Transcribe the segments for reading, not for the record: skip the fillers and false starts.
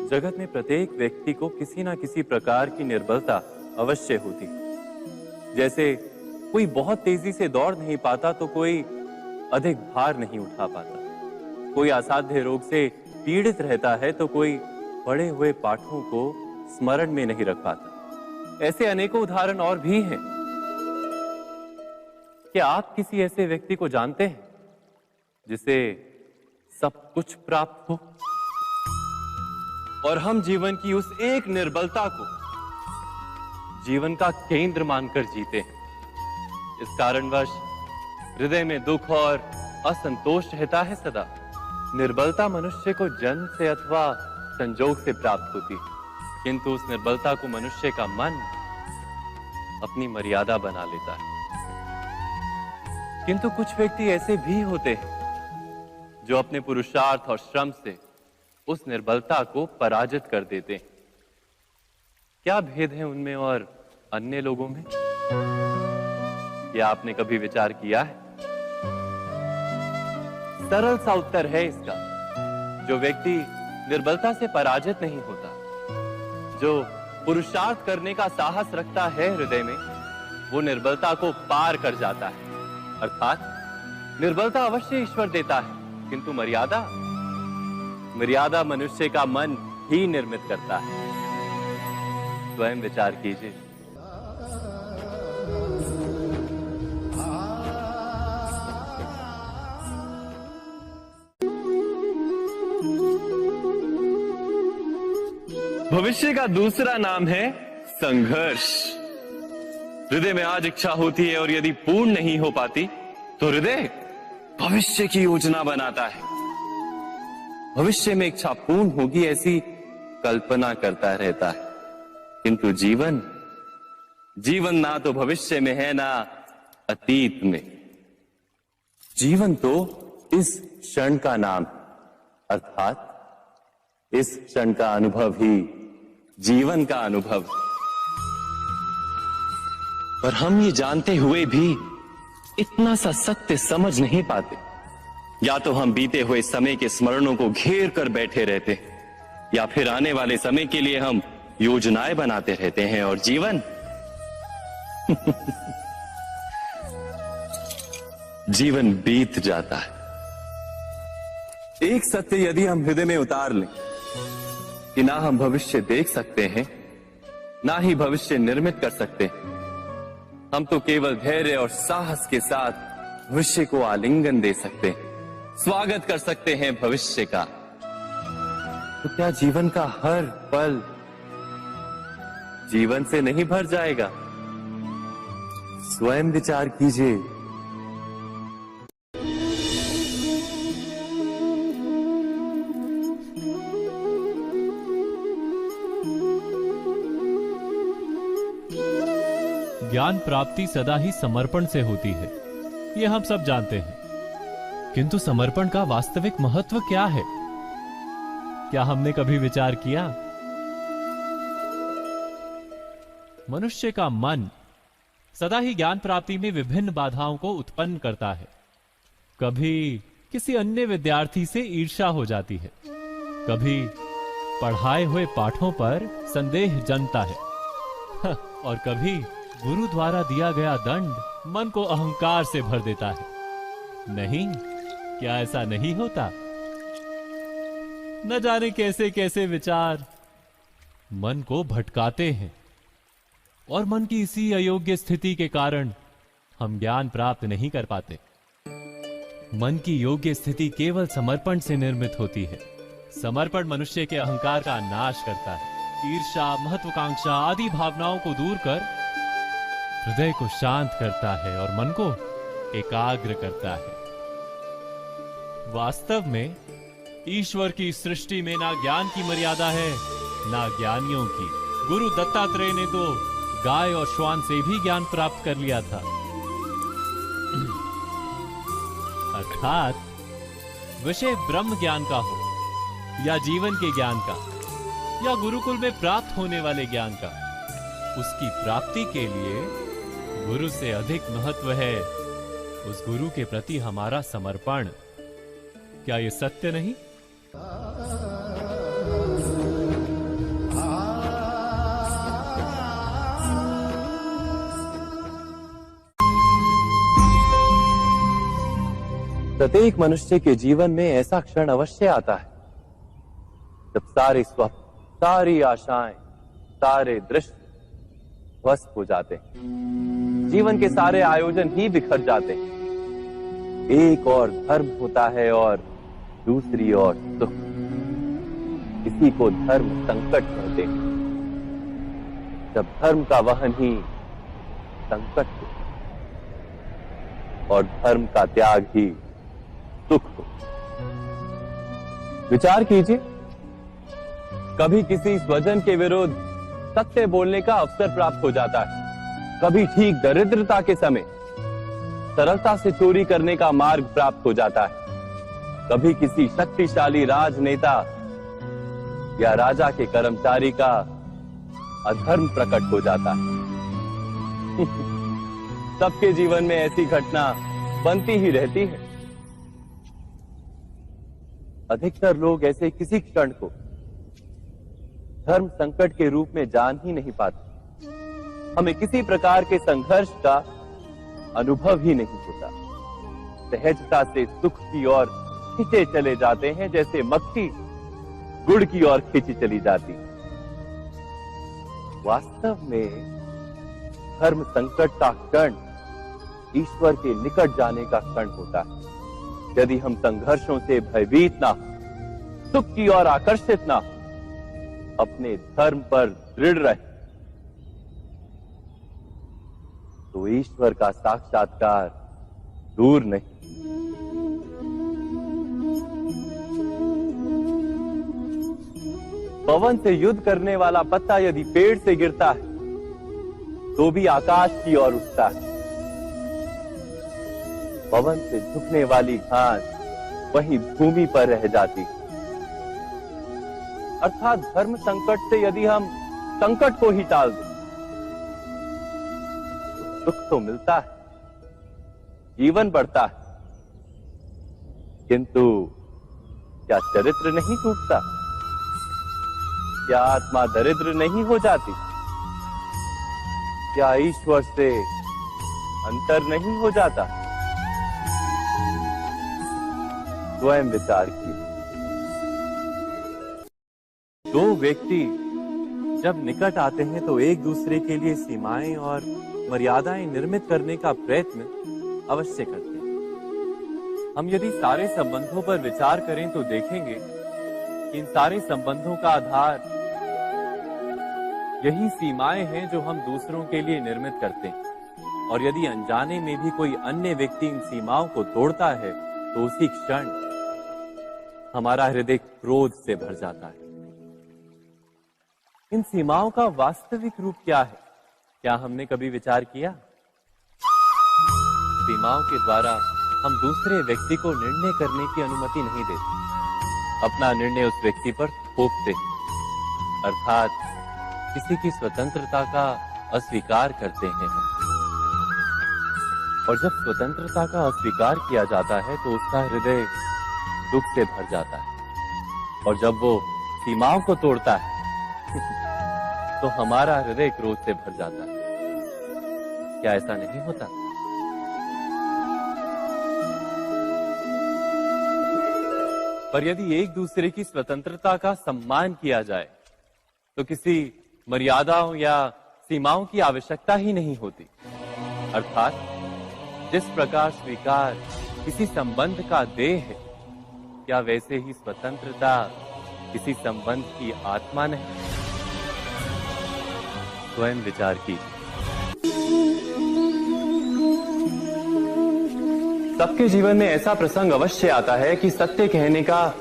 जगत में प्रत्येक व्यक्ति को किसी ना किसी प्रकार की निर्बलता अवश्य होती है। जैसे कोई बहुत तेजी से दौड़ नहीं पाता तो कोई अधिक भार नहीं उठा पाता, कोई असाध्य रोग से पीड़ित रहता है तो कोई पढ़े हुए पाठों को स्मरण में नहीं रख पाता। ऐसे अनेकों उदाहरण और भी हैं। क्या आप किसी ऐसे व्यक्ति को जानते हैं जिसे सब कुछ प्राप्त हो और हम जीवन की उस एक निर्बलता को जीवन का केंद्र मानकर जीते हैं? इस कारणवश हृदय में दुख और असंतोष रहता है सदा। निर्बलता मनुष्य को जन्म से अथवा संजोग से प्राप्त होती है, किंतु उस निर्बलता को मनुष्य का मन अपनी मर्यादा बना लेता है। किंतु कुछ व्यक्ति ऐसे भी होते हैं जो अपने पुरुषार्थ और श्रम से उस निर्बलता को पराजित कर देते हैं। क्या भेद है उनमें और अन्य लोगों में? क्या आपने कभी विचार किया है? सरल सा उत्तर है इसका। जो व्यक्ति निर्बलता से पराजित नहीं होता, जो पुरुषार्थ करने का साहस रखता है हृदय में, वो निर्बलता को पार कर जाता है। अर्थात निर्बलता अवश्य ईश्वर देता है, किंतु मर्यादा मनुष्य का मन ही निर्मित करता है। स्वयं विचार कीजिए। भविष्य का दूसरा नाम है संघर्ष। हृदय में आज इच्छा होती है और यदि पूर्ण नहीं हो पाती तो हृदय भविष्य की योजना बनाता है। भविष्य में इच्छा पूर्ण होगी ऐसी कल्पना करता रहता है, किंतु जीवन ना तो भविष्य में है ना अतीत में। जीवन तो इस क्षण का नाम, अर्थात इस क्षण का अनुभव ही जीवन का अनुभव। पर हम ये जानते हुए भी इतना सा सत्य समझ नहीं पाते। या तो हम बीते हुए समय के स्मरणों को घेर कर बैठे रहते, या फिर आने वाले समय के लिए हम योजनाएं बनाते रहते हैं और जीवन जीवन बीत जाता है। एक सत्य यदि हम हृदय में उतार लें कि ना हम भविष्य देख सकते हैं, ना ही भविष्य निर्मित कर सकते हैं, हम तो केवल धैर्य और साहस के साथ भविष्य को आलिंगन दे सकते हैं, स्वागत कर सकते हैं भविष्य का। तो क्या जीवन का हर पल जीवन से नहीं भर जाएगा? स्वयं विचार कीजिए। ज्ञान प्राप्ति सदा ही समर्पण से होती है, यह हम सब जानते हैं। किंतु समर्पण का वास्तविक महत्व क्या है? क्या हमने कभी विचार किया? मनुष्य का मन सदा ही ज्ञान प्राप्ति में विभिन्न बाधाओं को उत्पन्न करता है। कभी किसी अन्य विद्यार्थी से ईर्ष्या हो जाती है, कभी पढ़ाए हुए पाठों पर संदेह जन्मता है और कभी गुरु द्वारा दिया गया दंड मन को अहंकार से भर देता है। नहीं, क्या ऐसा नहीं होता? न जाने कैसे कैसे विचार मन को भटकाते हैं और मन की इसी अयोग्य स्थिति के कारण हम ज्ञान प्राप्त नहीं कर पाते। मन की योग्य स्थिति केवल समर्पण से निर्मित होती है। समर्पण मनुष्य के अहंकार का नाश करता है। ईर्ष्या, महत्वाकांक्षा आदि भावनाओं को दूर कर हृदय को शांत करता है और मन को एकाग्र करता है। वास्तव में ईश्वर की सृष्टि में ना ज्ञान की मर्यादा है ना ज्ञानियों की। गुरु दत्तात्रेय ने तो गाय और श्वान से भी ज्ञान प्राप्त कर लिया था। अर्थात विषय ब्रह्म ज्ञान का हो या जीवन के ज्ञान का या गुरुकुल में प्राप्त होने वाले ज्ञान का, उसकी प्राप्ति के लिए गुरु से अधिक महत्व है उस गुरु के प्रति हमारा समर्पण। क्या यह सत्य नहीं? प्रत्येक मनुष्य के जीवन में ऐसा क्षण अवश्य आता है जब सारे स्वप्न, सारी आशाएं, सारे दृश्य ध्वस्त हो जाते हैं। जीवन के सारे आयोजन ही बिखर जाते हैं। एक और धर्म होता है और दूसरी ओर सुख। इसी को धर्म संकट कहते हैं। जब धर्म का वहन ही संकट हो और धर्म का त्याग ही सुख हो। विचार कीजिए, कभी किसी स्वजन के विरुद्ध सत्य बोलने का अवसर प्राप्त हो जाता है, कभी ठीक दरिद्रता के समय सरलता से चोरी करने का मार्ग प्राप्त हो जाता है, कभी किसी शक्तिशाली राजनेता या राजा के कर्मचारी का अधर्म प्रकट हो जाता है। सबके जीवन में ऐसी घटना बनती ही रहती है। अधिकतर लोग ऐसे किसी क्षण को धर्म संकट के रूप में जान ही नहीं पाते। हमें किसी प्रकार के संघर्ष का अनुभव ही नहीं होता। सहजता से सुख की ओर खींचे चले जाते हैं, जैसे मक्खी गुड़ की ओर खींची चली जाती। वास्तव में धर्म संकट का क्षण ईश्वर के निकट जाने का क्षण होता है। यदि हम संघर्षों से भयभीत ना हो, सुख की ओर आकर्षित ना हो, अपने धर्म पर दृढ़ रहे, तो ईश्वर का साक्षात्कार दूर नहीं। पवन से युद्ध करने वाला पत्ता यदि पेड़ से गिरता है तो भी आकाश की ओर उठता है। पवन से झुकने वाली घास वहीं भूमि पर रह जाती। अर्थात धर्म संकट से यदि हम संकट को ही टाल दें तो सुख तो मिलता है, जीवन बढ़ता है, किंतु क्या चरित्र नहीं टूटता? क्या आत्मा दरिद्र नहीं हो जाती? क्या ईश्वर से अंतर नहीं हो जाता? स्वयं विचार कीजिए। दो व्यक्ति जब निकट आते हैं तो एक दूसरे के लिए सीमाएं और मर्यादाएं निर्मित करने का प्रयत्न अवश्य करते हैं। हम यदि सारे संबंधों पर विचार करें तो देखेंगे कि इन सारे संबंधों का आधार यही सीमाएं हैं जो हम दूसरों के लिए निर्मित करते हैं। और यदि अनजाने में भी कोई अन्य व्यक्ति इन सीमाओं को तोड़ता है तो उसी क्षण हमारा हृदय क्रोध से भर जाता है। इन सीमाओं का वास्तविक रूप क्या है? क्या हमने कभी विचार किया? सीमाओं के द्वारा हम दूसरे व्यक्ति को निर्णय करने की अनुमति नहीं देते। अपना निर्णय उस व्यक्ति पर थोपते, अर्थात किसी की स्वतंत्रता का अस्वीकार करते हैं। और जब स्वतंत्रता का अस्वीकार किया जाता है तो उसका हृदय दुख से भर जाता है। और जब वो सीमाओं को तोड़ता है तो हमारा हृदय क्रोध से भर जाता है। क्या ऐसा नहीं होता? पर यदि एक दूसरे की स्वतंत्रता का सम्मान किया जाए तो किसी मर्यादाओं या सीमाओं की आवश्यकता ही नहीं होती। अर्थात जिस प्रकार स्वीकार किसी संबंध का देह है, क्या वैसे ही स्वतंत्रता किसी संबंध की आत्मा नहीं? स्वयं विचार कीजिए। सबके जीवन में ऐसा प्रसंग अवश्य आता है कि सत्य कहने का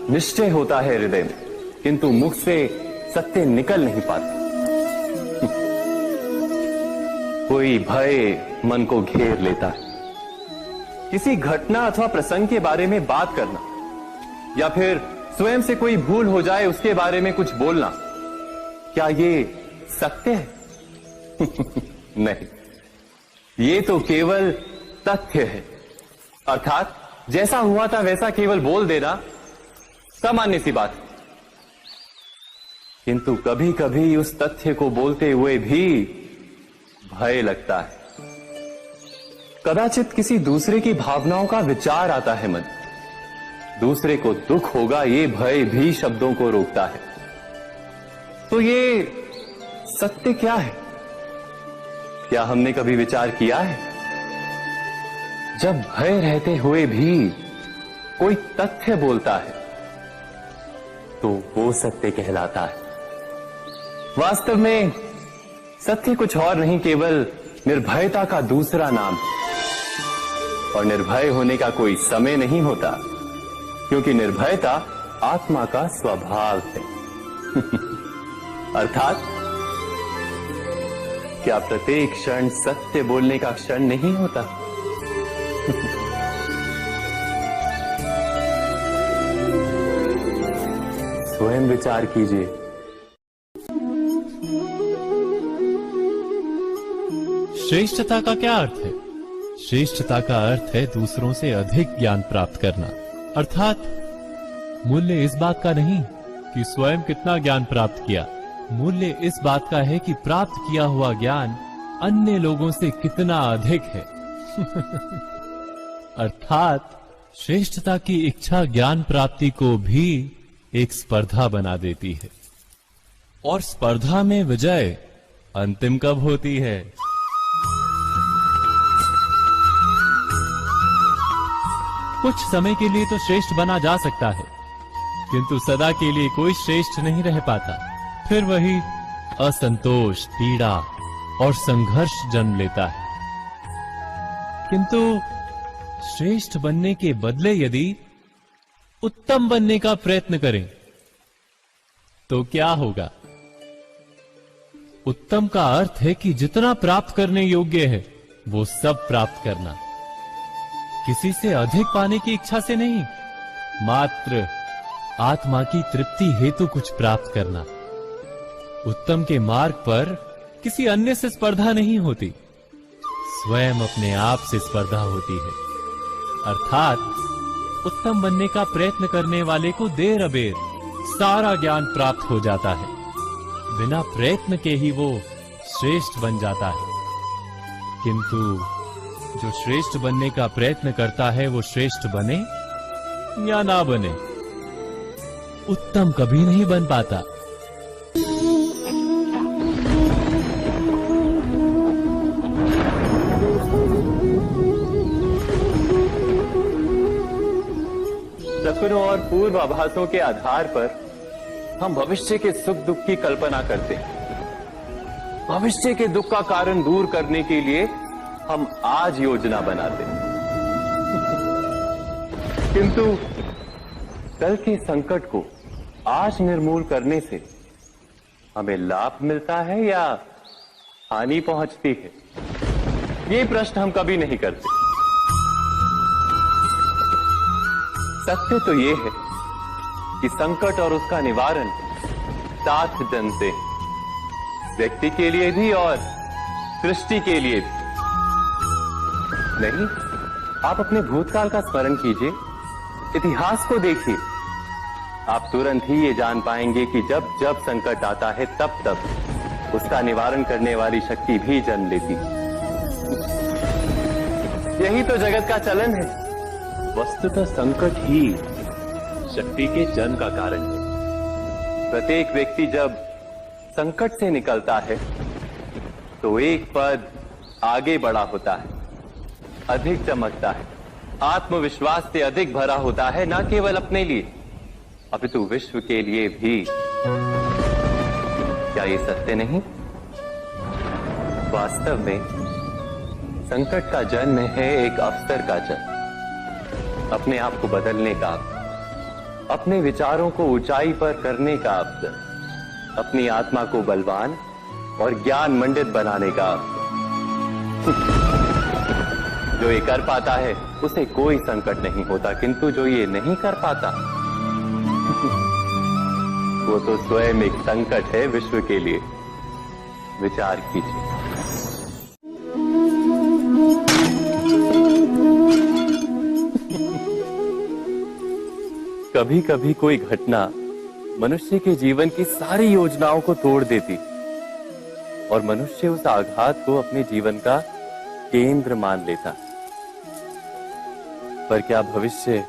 निश्चय होता है हृदय में, किंतु मुख से सत्य निकल नहीं पाता। कोई भय मन को घेर लेता है। किसी घटना अथवा प्रसंग के बारे में बात करना या फिर स्वयं से कोई भूल हो जाए उसके बारे में कुछ बोलना, क्या ये सत्य है? नहीं, ये तो केवल तथ्य है। अर्थात जैसा हुआ था वैसा केवल बोल देना सामान्य सी बात है। किंतु कभी कभी उस तथ्य को बोलते हुए भी भय लगता है। कदाचित किसी दूसरे की भावनाओं का विचार आता है मन। दूसरे को दुख होगा ये भय भी शब्दों को रोकता है। तो ये सत्य क्या है? क्या हमने कभी विचार किया है? जब भय रहते हुए भी कोई तथ्य बोलता है तो वो सत्य कहलाता है। वास्तव में सत्य कुछ और नहीं, केवल निर्भयता का दूसरा नाम है। और निर्भय होने का कोई समय नहीं होता, क्योंकि निर्भयता आत्मा का स्वभाव है। अर्थात क्या प्रत्येक क्षण सत्य बोलने का क्षण नहीं होता? स्वयं विचार कीजिए। श्रेष्ठता का क्या अर्थ है? श्रेष्ठता का अर्थ है दूसरों से अधिक ज्ञान प्राप्त करना। अर्थात मूल्य इस बात का नहीं कि स्वयं कितना ज्ञान प्राप्त किया, मूल्य इस बात का है कि प्राप्त किया हुआ ज्ञान अन्य लोगों से कितना अधिक है। अर्थात श्रेष्ठता की इच्छा ज्ञान प्राप्ति को भी एक स्पर्धा बना देती है। और स्पर्धा में विजय अंतिम कब होती है? कुछ समय के लिए तो श्रेष्ठ बना जा सकता है, किंतु सदा के लिए कोई श्रेष्ठ नहीं रह पाता। फिर वही असंतोष, पीड़ा और संघर्ष जन्म लेता है। किंतु श्रेष्ठ बनने के बदले यदि उत्तम बनने का प्रयत्न करें तो क्या होगा? उत्तम का अर्थ है कि जितना प्राप्त करने योग्य है वो सब प्राप्त करना, किसी से अधिक पाने की इच्छा से नहीं, मात्र आत्मा की तृप्ति हेतु कुछ प्राप्त करना। उत्तम के मार्ग पर किसी अन्य से स्पर्धा नहीं होती, स्वयं अपने आप से स्पर्धा होती है। अर्थात उत्तम बनने का प्रयत्न करने वाले को देर अबेर सारा ज्ञान प्राप्त हो जाता है। बिना प्रयत्न के ही वो श्रेष्ठ बन जाता है। किंतु जो श्रेष्ठ बनने का प्रयत्न करता है वो श्रेष्ठ बने या ना बने, उत्तम कभी नहीं बन पाता। सपनों और पूर्वाभासों के आधार पर हम भविष्य के सुख दुख की कल्पना करते हैं। भविष्य के दुख का कारण दूर करने के लिए हम आज योजना बनाते हैं। किंतु कल के संकट को आज निर्मूल करने से हमें लाभ मिलता है या हानि पहुंचती है? ये प्रश्न हम कभी नहीं करते। सत्य तो ये है कि संकट और उसका निवारण साथ जनते हैं, व्यक्ति के लिए भी और सृष्टि के लिए भी। नहीं, आप अपने भूतकाल का स्मरण कीजिए, इतिहास को देखिए। आप तुरंत ही ये जान पाएंगे कि जब जब संकट आता है तब तब उसका निवारण करने वाली शक्ति भी जन्म लेती है। यही तो जगत का चलन है। वस्तुतः संकट ही शक्ति के जन्म का कारण है। प्रत्येक व्यक्ति जब संकट से निकलता है तो एक पद आगे बढ़ा होता है, अधिक चमकता है, आत्मविश्वास से अधिक भरा होता है, न केवल अपने लिए अपितु विश्व के लिए भी। क्या ये सत्य नहीं? वास्तव में संकट का जन्म है एक अवसर का जन्म, अपने आप को बदलने का, अपने विचारों को ऊंचाई पर करने का अवसर, अपनी आत्मा को बलवान और ज्ञान मंडित बनाने का अवसर। जो ये कर पाता है उसे कोई संकट नहीं होता, किंतु जो ये नहीं कर पाता वो तो स्वयं एक संकट है विश्व के लिए। विचार कीजिए। कभी कभी कोई घटना मनुष्य के जीवन की सारी योजनाओं को तोड़ देती और मनुष्य उस आघात को अपने जीवन का केंद्र मान लेता। पर क्या भविष्य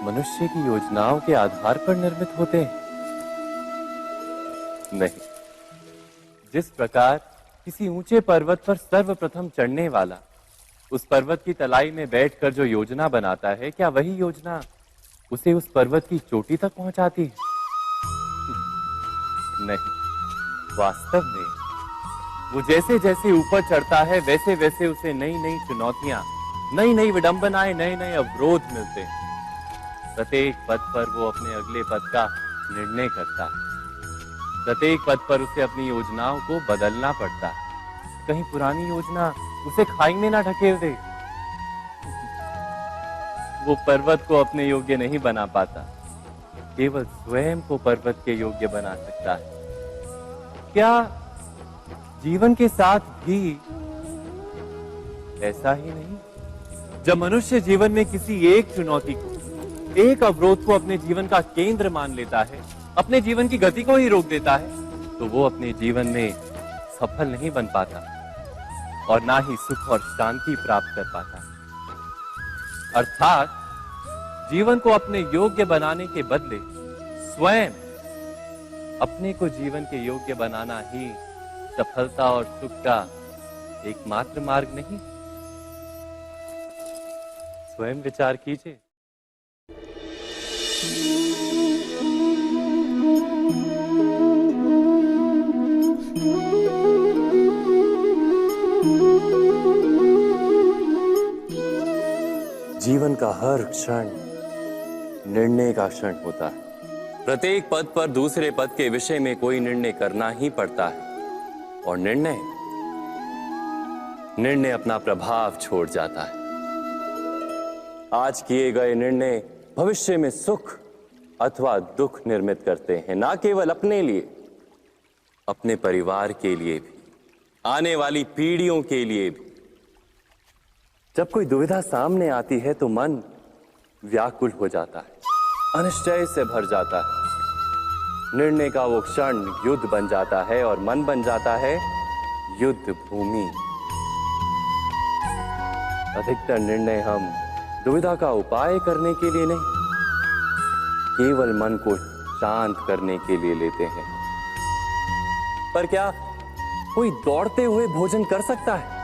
मनुष्य की योजनाओं के आधार पर निर्मित होते हैं? नहीं। जिस प्रकार किसी ऊंचे पर्वत पर सर्वप्रथम चढ़ने वाला उस पर्वत की तलाई में बैठकर जो योजना बनाता है, क्या वही योजना उसे उस पर्वत की चोटी तक पहुंचाती है? नहीं। वास्तव में वो जैसे जैसे ऊपर चढ़ता है वैसे वैसे उसे नई नई चुनौतियां, नई नई विडंबनाएं, नए नए अवरोध मिलते हैं। प्रत्येक पद पर वो अपने अगले पद का निर्णय करता है। प्रत्येक पद पर उसे अपनी योजनाओं को बदलना पड़ता है। कहीं पुरानी योजना उसे खाई में ना ढकेल दे। वो पर्वत को अपने योग्य नहीं बना पाता, केवल स्वयं को पर्वत के योग्य बना सकता है। क्या जीवन के साथ भी ऐसा ही नहीं? जब मनुष्य जीवन में किसी एक चुनौती को, एक अवरोध को अपने जीवन का केंद्र मान लेता है, अपने जीवन की गति को ही रोक देता है, तो वो अपने जीवन में सफल नहीं बन पाता और ना ही सुख और शांति प्राप्त कर पाता। अर्थात जीवन को अपने योग्य बनाने के बदले स्वयं अपने को जीवन के योग्य बनाना ही सफलता और सुख का एकमात्र मार्ग नहीं। स्वयं विचार कीजिए। जीवन का हर क्षण निर्णय का क्षण होता है। प्रत्येक पद पर दूसरे पद के विषय में कोई निर्णय करना ही पड़ता है और निर्णय अपना प्रभाव छोड़ जाता है। आज किए गए निर्णय भविष्य में सुख अथवा दुख निर्मित करते हैं, ना केवल अपने लिए, अपने परिवार के लिए भी, आने वाली पीढ़ियों के लिए भी। जब कोई दुविधा सामने आती है तो मन व्याकुल हो जाता है, अनिश्चय से भर जाता है। निर्णय का वो क्षण युद्ध बन जाता है और मन बन जाता है युद्ध भूमि। अधिकतर निर्णय हम दुविधा का उपाय करने के लिए नहीं, केवल मन को शांत करने के लिए लेते हैं। पर क्या कोई दौड़ते हुए भोजन कर सकता है?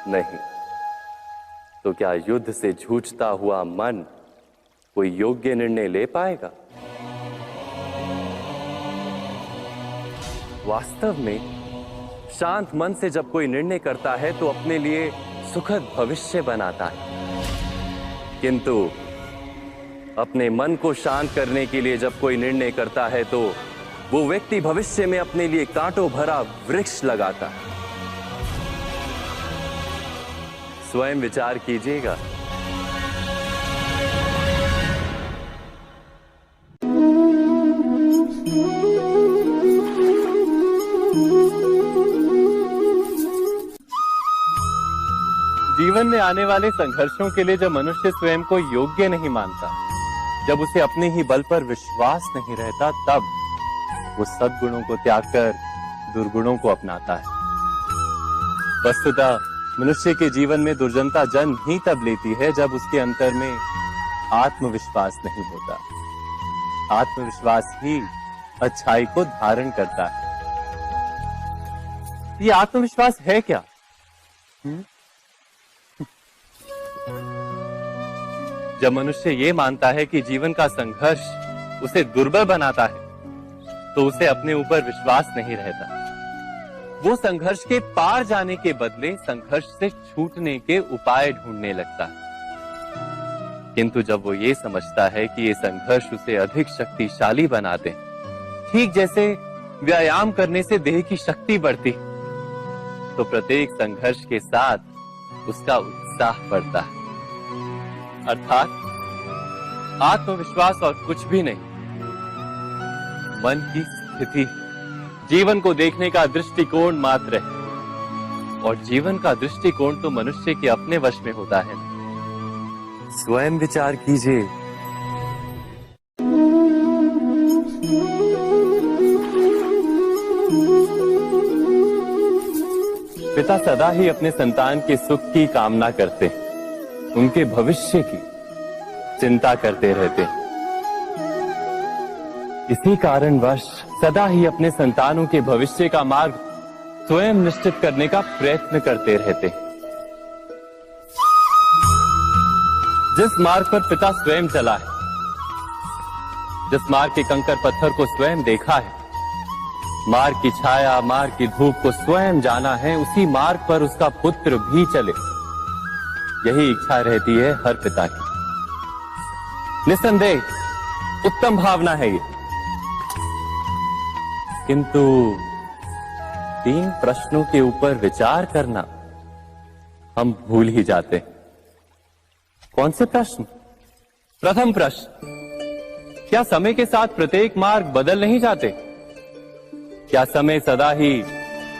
नहीं। तो क्या युद्ध से जूझता हुआ मन कोई योग्य निर्णय ले पाएगा? वास्तव में शांत मन से जब कोई निर्णय करता है तो अपने लिए सुखद भविष्य बनाता है। किंतु अपने मन को शांत करने के लिए जब कोई निर्णय करता है तो वो व्यक्ति भविष्य में अपने लिए कांटों भरा वृक्ष लगाता है। स्वयं विचार कीजिएगा। जीवन में आने वाले संघर्षों के लिए जब मनुष्य स्वयं को योग्य नहीं मानता, जब उसे अपने ही बल पर विश्वास नहीं रहता, तब वो सद्गुणों को त्याग कर दुर्गुणों को अपनाता है। वस्तुतः मनुष्य के जीवन में दुर्जनता जन्म ही तब लेती है जब उसके अंतर में आत्मविश्वास नहीं होता। आत्मविश्वास ही अच्छाई को धारण करता है। ये आत्मविश्वास है क्या? जब मनुष्य ये मानता है कि जीवन का संघर्ष उसे दुर्बल बनाता है, तो उसे अपने ऊपर विश्वास नहीं रहता। वो संघर्ष के पार जाने के बदले संघर्ष से छूटने के उपाय ढूंढने लगता है। किंतु जब वो ये समझता है कि ये संघर्ष उसे अधिक शक्तिशाली बनाते हैं, ठीक जैसे व्यायाम करने से देह की शक्ति बढ़ती, तो प्रत्येक संघर्ष के साथ उसका उत्साह बढ़ता है। अर्थात आत्मविश्वास और कुछ भी नहीं, मन की स्थिति, जीवन को देखने का दृष्टिकोण मात्र है। और जीवन का दृष्टिकोण तो मनुष्य के अपने वश में होता है। स्वयं विचार कीजिए। पिता सदा ही अपने संतान के सुख की कामना करते हैं, उनके भविष्य की चिंता करते रहते हैं। इसी कारणवश सदा ही अपने संतानों के भविष्य का मार्ग स्वयं निश्चित करने का प्रयत्न करते रहते हैं। जिस मार्ग पर पिता स्वयं चला है, जिस मार्ग के कंकर पत्थर को स्वयं देखा है, मार्ग की छाया, मार्ग की धूप को स्वयं जाना है, उसी मार्ग पर उसका पुत्र भी चले, यही इच्छा रहती है हर पिता की। निस्संदेह उत्तम भावना है ये, किंतु 3 प्रश्नों के ऊपर विचार करना हम भूल ही जाते हैं। कौन से प्रश्न? प्रथम प्रश्न, क्या समय के साथ प्रत्येक मार्ग बदल नहीं जाते? क्या समय सदा ही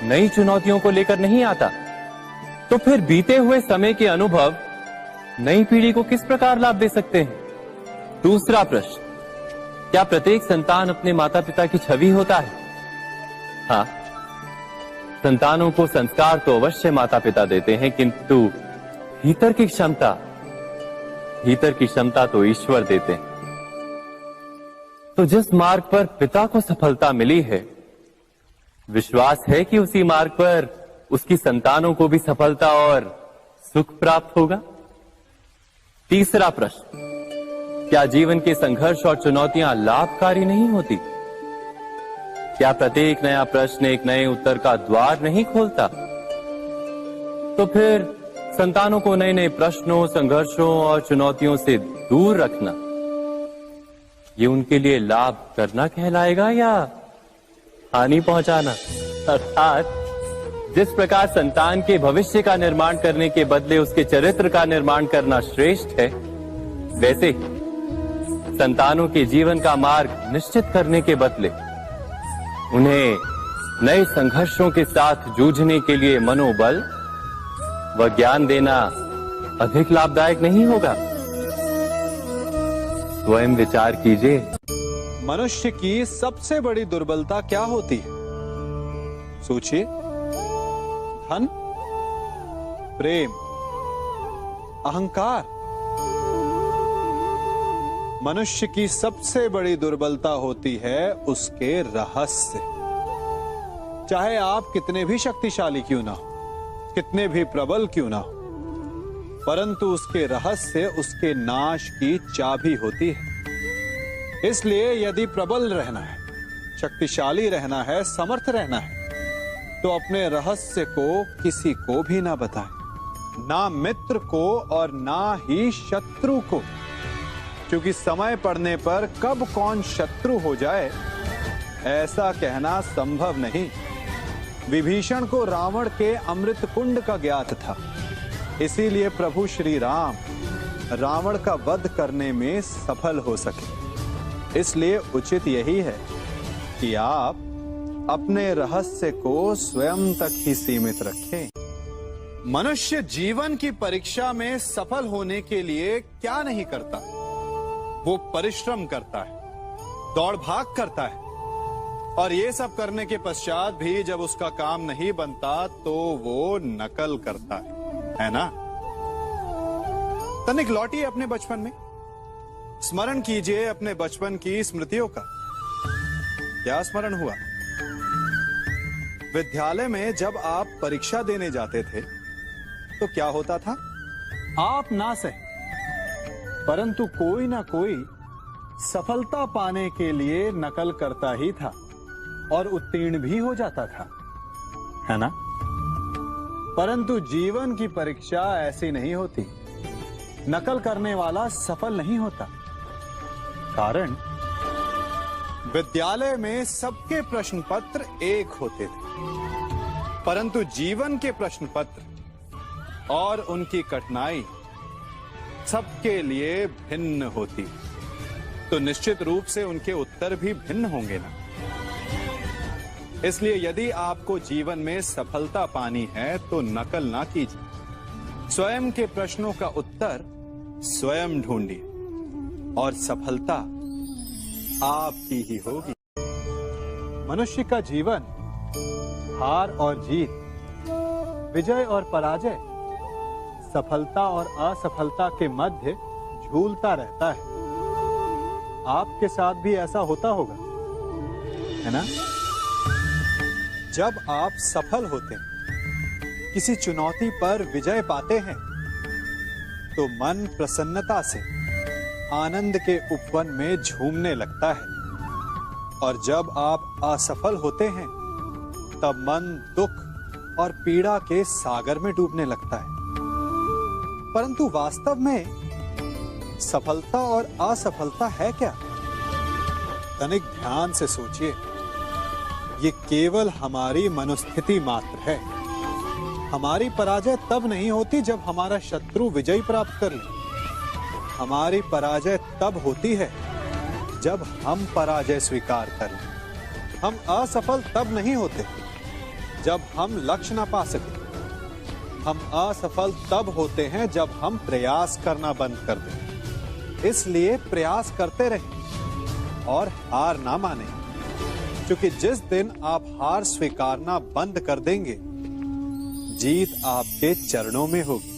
नई चुनौतियों को लेकर नहीं आता? तो फिर बीते हुए समय के अनुभव नई पीढ़ी को किस प्रकार लाभ दे सकते हैं? दूसरा प्रश्न, क्या प्रत्येक संतान अपने माता पिता की छवि होता है? हाँ, संतानों को संस्कार तो अवश्य माता पिता देते हैं, किंतु भीतर की क्षमता तो ईश्वर देते हैं। तो जिस मार्ग पर पिता को सफलता मिली है, विश्वास है कि उसी मार्ग पर उसकी संतानों को भी सफलता और सुख प्राप्त होगा। तीसरा प्रश्न, क्या जीवन के संघर्ष और चुनौतियां लाभकारी नहीं होती? क्या प्रत्येक नया प्रश्न एक नए उत्तर का द्वार नहीं खोलता? तो फिर संतानों को नए नए प्रश्नों, संघर्षों और चुनौतियों से दूर रखना, ये उनके लिए लाभ करना कहलाएगा या हानि पहुंचाना? अर्थात जिस प्रकार संतान के भविष्य का निर्माण करने के बदले उसके चरित्र का निर्माण करना श्रेष्ठ है, वैसे ही संतानों के जीवन का मार्ग निश्चित करने के बदले उन्हें नए संघर्षों के साथ जूझने के लिए मनोबल व ज्ञान देना अधिक लाभदायक नहीं होगा? स्वयं विचार कीजिए। मनुष्य की सबसे बड़ी दुर्बलता क्या होती है? सोचिए। धन, प्रेम, अहंकार। मनुष्य की सबसे बड़ी दुर्बलता होती है उसके रहस्य। चाहे आप कितने भी शक्तिशाली क्यों ना हो, कितने भी प्रबल क्यों ना हो, परंतु उसके रहस्य उसके नाश की चाबी होती है। इसलिए यदि प्रबल रहना है, शक्तिशाली रहना है, समर्थ रहना है, तो अपने रहस्य को किसी को भी ना बताएं, ना मित्र को और ना ही शत्रु को, क्योंकि समय पड़ने पर कब कौन शत्रु हो जाए ऐसा कहना संभव नहीं। विभीषण को रावण के अमृत कुंड का ज्ञात था, इसीलिए प्रभु श्री राम रावण का वध करने में सफल हो सके। इसलिए उचित यही है कि आप अपने रहस्य को स्वयं तक ही सीमित रखें। मनुष्य जीवन की परीक्षा में सफल होने के लिए क्या नहीं करता? वो परिश्रम करता है, दौड़ भाग करता है, और ये सब करने के पश्चात भी जब उसका काम नहीं बनता तो वो नकल करता है ना? तनिक लौटिए अपने बचपन में, स्मरण कीजिए अपने बचपन की स्मृतियों का। क्या स्मरण हुआ? विद्यालय में जब आप परीक्षा देने जाते थे तो क्या होता था? आप ना सही, परंतु कोई ना कोई सफलता पाने के लिए नकल करता ही था और उत्तीर्ण भी हो जाता था, है ना? परंतु जीवन की परीक्षा ऐसी नहीं होती। नकल करने वाला सफल नहीं होता। कारण विद्यालय में सबके प्रश्न पत्र एक होते थे, परंतु जीवन के प्रश्न पत्र और उनकी कठिनाई सबके लिए भिन्न होती, तो निश्चित रूप से उनके उत्तर भी भिन्न होंगे ना। इसलिए यदि आपको जीवन में सफलता पानी है तो नकल ना कीजिए, स्वयं के प्रश्नों का उत्तर स्वयं ढूंढिए और सफलता आपकी ही होगी। मनुष्य का जीवन हार और जीत, विजय और पराजय, सफलता और असफलता के मध्य झूलता रहता है। आपके साथ भी ऐसा होता होगा, है ना? जब आप सफल होते हैं, किसी चुनौती पर विजय पाते हैं, तो मन प्रसन्नता से आनंद के उपवन में झूमने लगता है। और जब आप असफल होते हैं, तब मन दुख और पीड़ा के सागर में डूबने लगता है। परंतु वास्तव में सफलता और असफलता है क्या? तनिक ध्यान से सोचिए। ये केवल हमारी मनोस्थिति मात्र है। हमारी पराजय तब नहीं होती जब हमारा शत्रु विजय प्राप्त कर ले। हमारी पराजय तब होती है जब हम पराजय स्वीकार कर लें। हम असफल तब नहीं होते जब हम लक्ष्य ना पा सके। हम असफल तब होते हैं जब हम प्रयास करना बंद कर दें। इसलिए प्रयास करते रहें और हार ना माने, क्योंकि जिस दिन आप हार स्वीकारना बंद कर देंगे, जीत आपके चरणों में होगी।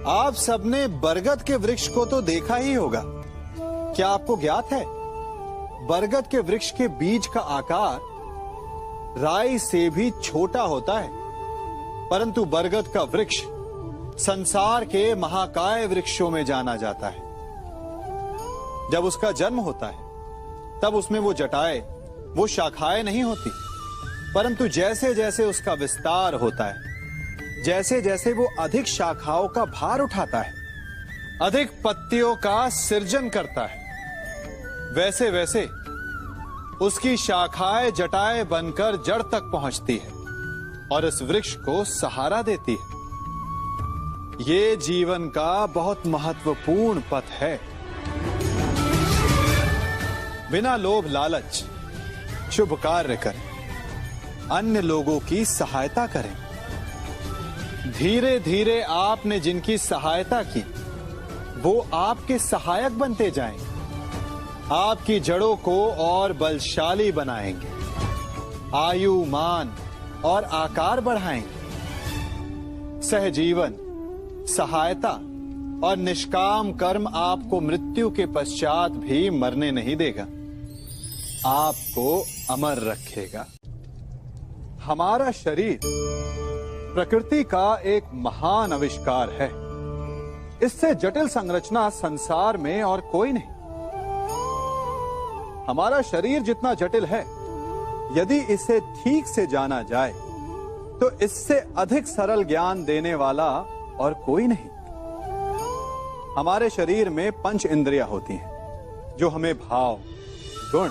आप सबने बरगद के वृक्ष को तो देखा ही होगा। क्या आपको ज्ञात है, बरगद के वृक्ष के बीज का आकार राई से भी छोटा होता है, परंतु बरगद का वृक्ष संसार के महाकाय वृक्षों में जाना जाता है। जब उसका जन्म होता है, तब उसमें वो जटाएं, वो शाखाएं नहीं होती, परंतु जैसे जैसे उसका विस्तार होता है, जैसे जैसे वो अधिक शाखाओं का भार उठाता है, अधिक पत्तियों का सृजन करता है, वैसे वैसे उसकी शाखाएं जटाएं बनकर जड़ तक पहुंचती है और इस वृक्ष को सहारा देती है। ये जीवन का बहुत महत्वपूर्ण पथ है। बिना लोभ लालच शुभ कार्य करें, अन्य लोगों की सहायता करें। धीरे धीरे आपने जिनकी सहायता की, वो आपके सहायक बनते जाएं, आपकी जड़ों को और बलशाली बनाएंगे, आयु, मान और आकार बढ़ाएंगे। सहजीवन, सहायता और निष्काम कर्म आपको मृत्यु के पश्चात भी मरने नहीं देगा, आपको अमर रखेगा। हमारा शरीर प्रकृति का एक महान आविष्कार है। इससे जटिल संरचना संसार में और कोई नहीं। हमारा शरीर जितना जटिल है, यदि इसे ठीक से जाना जाए, तो इससे अधिक सरल ज्ञान देने वाला और कोई नहीं। हमारे शरीर में पंच इंद्रियां होती हैं, जो हमें भाव, गुण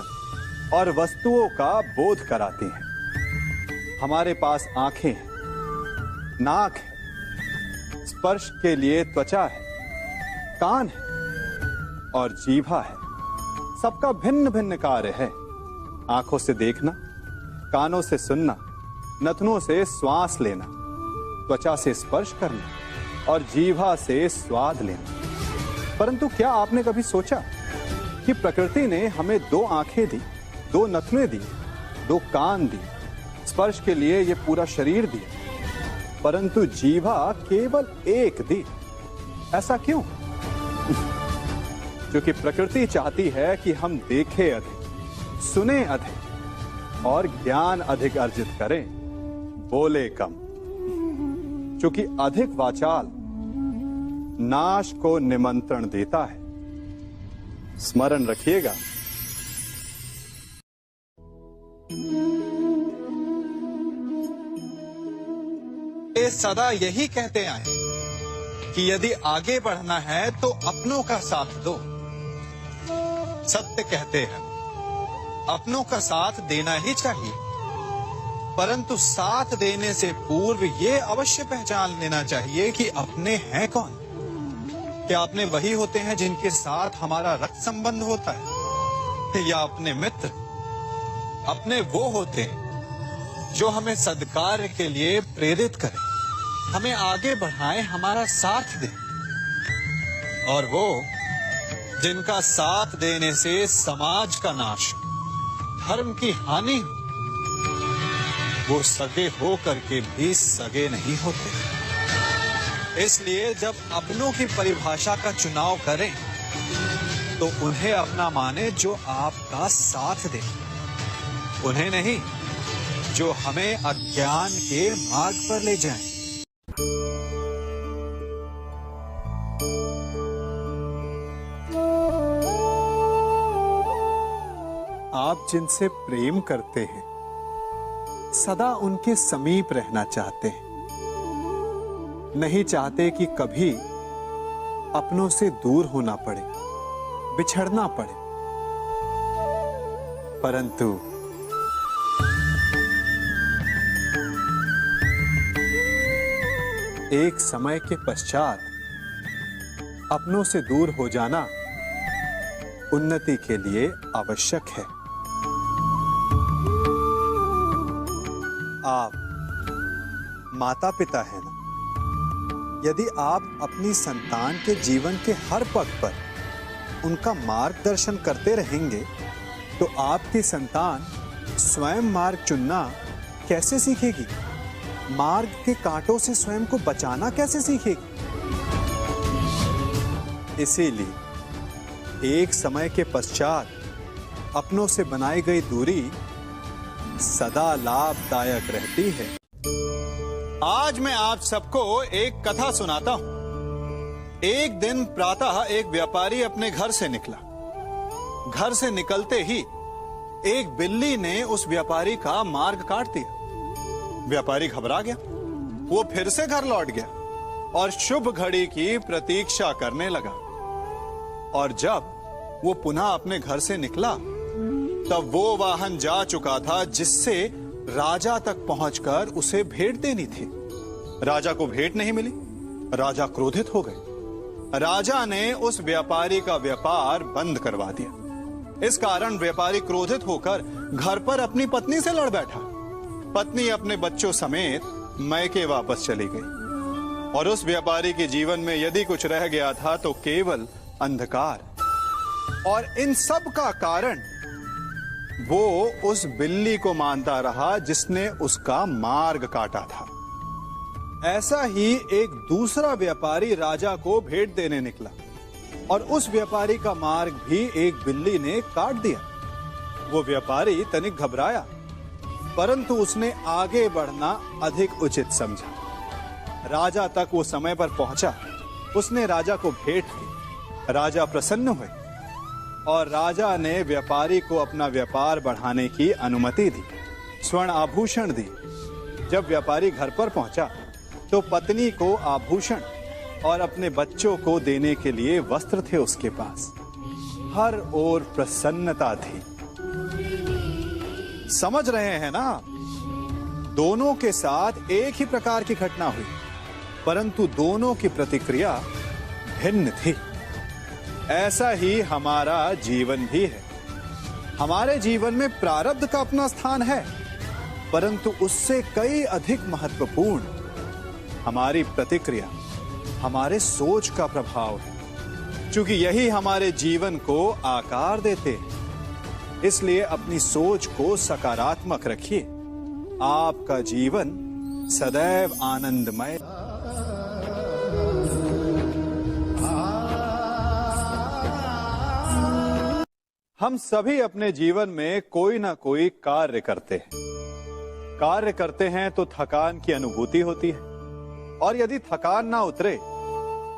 और वस्तुओं का बोध कराती हैं। हमारे पास आंखें हैं, नाक है, स्पर्श के लिए त्वचा है, कान है और जीभा है। सबका भिन्न भिन्न कार्य है। आंखों से देखना, कानों से सुनना, नथनों से श्वास लेना, त्वचा से स्पर्श करना और जीभा से स्वाद लेना। परंतु क्या आपने कभी सोचा कि प्रकृति ने हमें 2 आंखें दी, 2 नथने दी, 2 कान दी, स्पर्श के लिए ये पूरा शरीर दिया, परंतु जीभा केवल 1 दी? ऐसा क्यों? क्योंकि प्रकृति चाहती है कि हम देखें अधिक, सुने अधिक और ज्ञान अधिक अर्जित करें, बोले कम। क्योंकि अधिक वाचाल नाश को निमंत्रण देता है। स्मरण रखिएगा। ये सदा यही कहते आए कि यदि आगे बढ़ना है तो अपनों का साथ दो। सत्य कहते हैं, अपनों का साथ देना ही चाहिए। परंतु साथ देने से पूर्व ये अवश्य पहचान लेना चाहिए कि अपने हैं कौन। क्या अपने वही होते हैं जिनके साथ हमारा रक्त संबंध होता है, या अपने मित्र? अपने वो होते हैं जो हमें सद्कार्य के लिए प्रेरित करें, हमें आगे बढ़ाएं, हमारा साथ दें। और वो जिनका साथ देने से समाज का नाश, धर्म की हानि हो, वो सगे हो करके भी सगे नहीं होते। इसलिए जब अपनों की परिभाषा का चुनाव करें तो उन्हें अपना माने जो आपका साथ दे, उन्हें नहीं जो हमें अज्ञान के मार्ग पर ले जाएं। आप जिनसे प्रेम करते हैं सदा उनके समीप रहना चाहते हैं, नहीं चाहते कि कभी अपनों से दूर होना पड़े, बिछड़ना पड़े। परंतु एक समय के पश्चात अपनों से दूर हो जाना उन्नति के लिए आवश्यक है। आप माता पिता हैं ना? यदि आप अपनी संतान के जीवन के हर पग पर उनका मार्गदर्शन करते रहेंगे तो आपकी संतान स्वयं मार्ग चुनना कैसे सीखेगी? मार्ग के कांटों से स्वयं को बचाना कैसे सीखेगी? इसीलिए एक समय के पश्चात अपनों से बनाई गई दूरी सदा लाभदायक रहती है। आज मैं आप सबको एक कथा सुनाता हूं। एक दिन प्रातः एक व्यापारी अपने घर से निकला। घर से निकलते ही एक बिल्ली ने उस व्यापारी का मार्ग काट दिया। व्यापारी घबरा गया, वो फिर से घर लौट गया और शुभ घड़ी की प्रतीक्षा करने लगा। और जब वो पुनः अपने घर से निकला तब वो वाहन जा चुका था जिससे राजा तक पहुंचकर उसे भेंट देनी थी। राजा को भेंट नहीं मिली। राजा क्रोधित हो गए। राजा ने उस व्यापारी का व्यापार बंद करवा दिया। इस कारण व्यापारी क्रोधित होकर घर पर अपनी पत्नी से लड़ बैठा। पत्नी अपने बच्चों समेत मैके वापस चली गई और उस व्यापारी के जीवन में यदि कुछ रह गया था तो केवल अंधकार। और इन सब का कारण वो उस बिल्ली को मानता रहा जिसने उसका मार्ग काटा था। ऐसा ही एक दूसरा व्यापारी राजा को भेंट देने निकला और उस व्यापारी का मार्ग भी एक बिल्ली ने काट दिया। वो व्यापारी तनिक घबराया, परंतु उसने आगे बढ़ना अधिक उचित समझा। राजा तक वो समय पर पहुंचा। उसने राजा को भेंट दी। राजा प्रसन्न हुए और राजा ने व्यापारी को अपना व्यापार बढ़ाने की अनुमति दी, स्वर्ण आभूषण दी। जब व्यापारी घर पर पहुंचा तो पत्नी को आभूषण और अपने बच्चों को देने के लिए वस्त्र थे उसके पास। हर ओर प्रसन्नता थी। समझ रहे हैं ना? दोनों के साथ एक ही प्रकार की घटना हुई, परंतु दोनों की प्रतिक्रिया भिन्न थी। ऐसा ही हमारा जीवन भी है। हमारे जीवन में प्रारब्ध का अपना स्थान है, परंतु उससे कई अधिक महत्वपूर्ण हमारी प्रतिक्रिया, हमारे सोच का प्रभाव है। क्योंकि यही हमारे जीवन को आकार देते हैं। इसलिए अपनी सोच को सकारात्मक रखिए। आपका जीवन सदैव आनंदमय। हम सभी अपने जीवन में कोई ना कोई कार्य करते हैं। कार्य करते हैं तो थकान की अनुभूति होती है और यदि थकान ना उतरे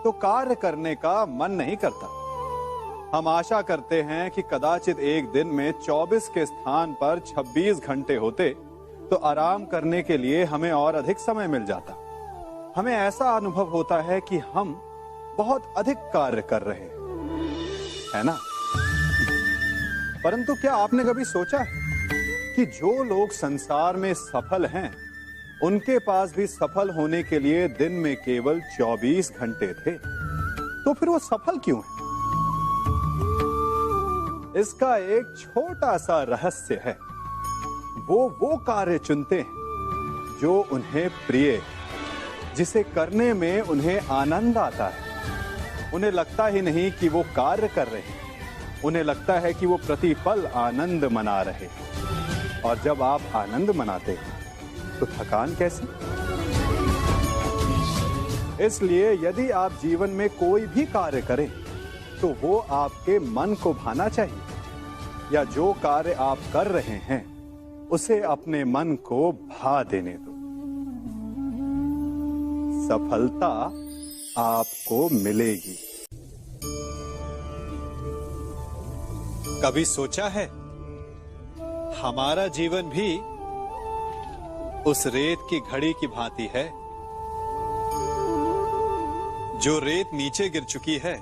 तो कार्य करने का मन नहीं करता। हम आशा करते हैं कि कदाचित एक दिन में 24 के स्थान पर 26 घंटे होते तो आराम करने के लिए हमें और अधिक समय मिल जाता। हमें ऐसा अनुभव होता है कि हम बहुत अधिक कार्य कर रहे हैं, है ना? परंतु क्या आपने कभी सोचा है कि जो लोग संसार में सफल हैं, उनके पास भी सफल होने के लिए दिन में केवल 24 घंटे थे। तो फिर वो सफल क्यों है? इसका एक छोटा सा रहस्य है। वो कार्य चुनते हैं जो उन्हें प्रिय है, जिसे करने में उन्हें आनंद आता है। उन्हें लगता ही नहीं कि वो कार्य कर रहे हैं, उन्हें लगता है कि वो प्रतिपल आनंद मना रहे हैं। और जब आप आनंद मनाते हैं तो थकान कैसी? इसलिए यदि आप जीवन में कोई भी कार्य करें तो वो आपके मन को भाना चाहिए, या जो कार्य आप कर रहे हैं उसे अपने मन को भा देने दो। सफलता आपको मिलेगी। कभी सोचा है हमारा जीवन भी उस रेत की घड़ी की भांति है? जो रेत नीचे गिर चुकी है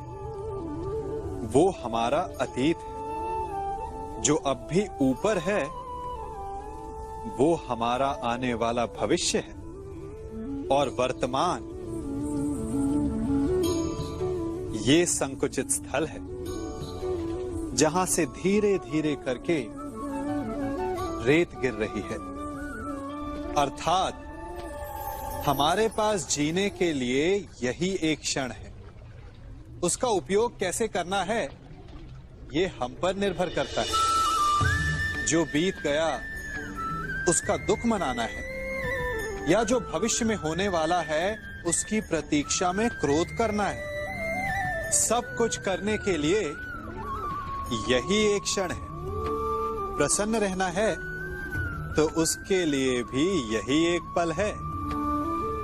वो हमारा अतीत है, जो अब भी ऊपर है वो हमारा आने वाला भविष्य है, और वर्तमान ये संकुचित स्थल है जहां से धीरे धीरे करके रेत गिर रही है। अर्थात हमारे पास जीने के लिए यही एक क्षण है। उसका उपयोग कैसे करना है ये हम पर निर्भर करता है। जो बीत गया उसका दुख मनाना है, या जो भविष्य में होने वाला है उसकी प्रतीक्षा में क्रोध करना है। सब कुछ करने के लिए यही एक क्षण है। प्रसन्न रहना है तो उसके लिए भी यही एक पल है।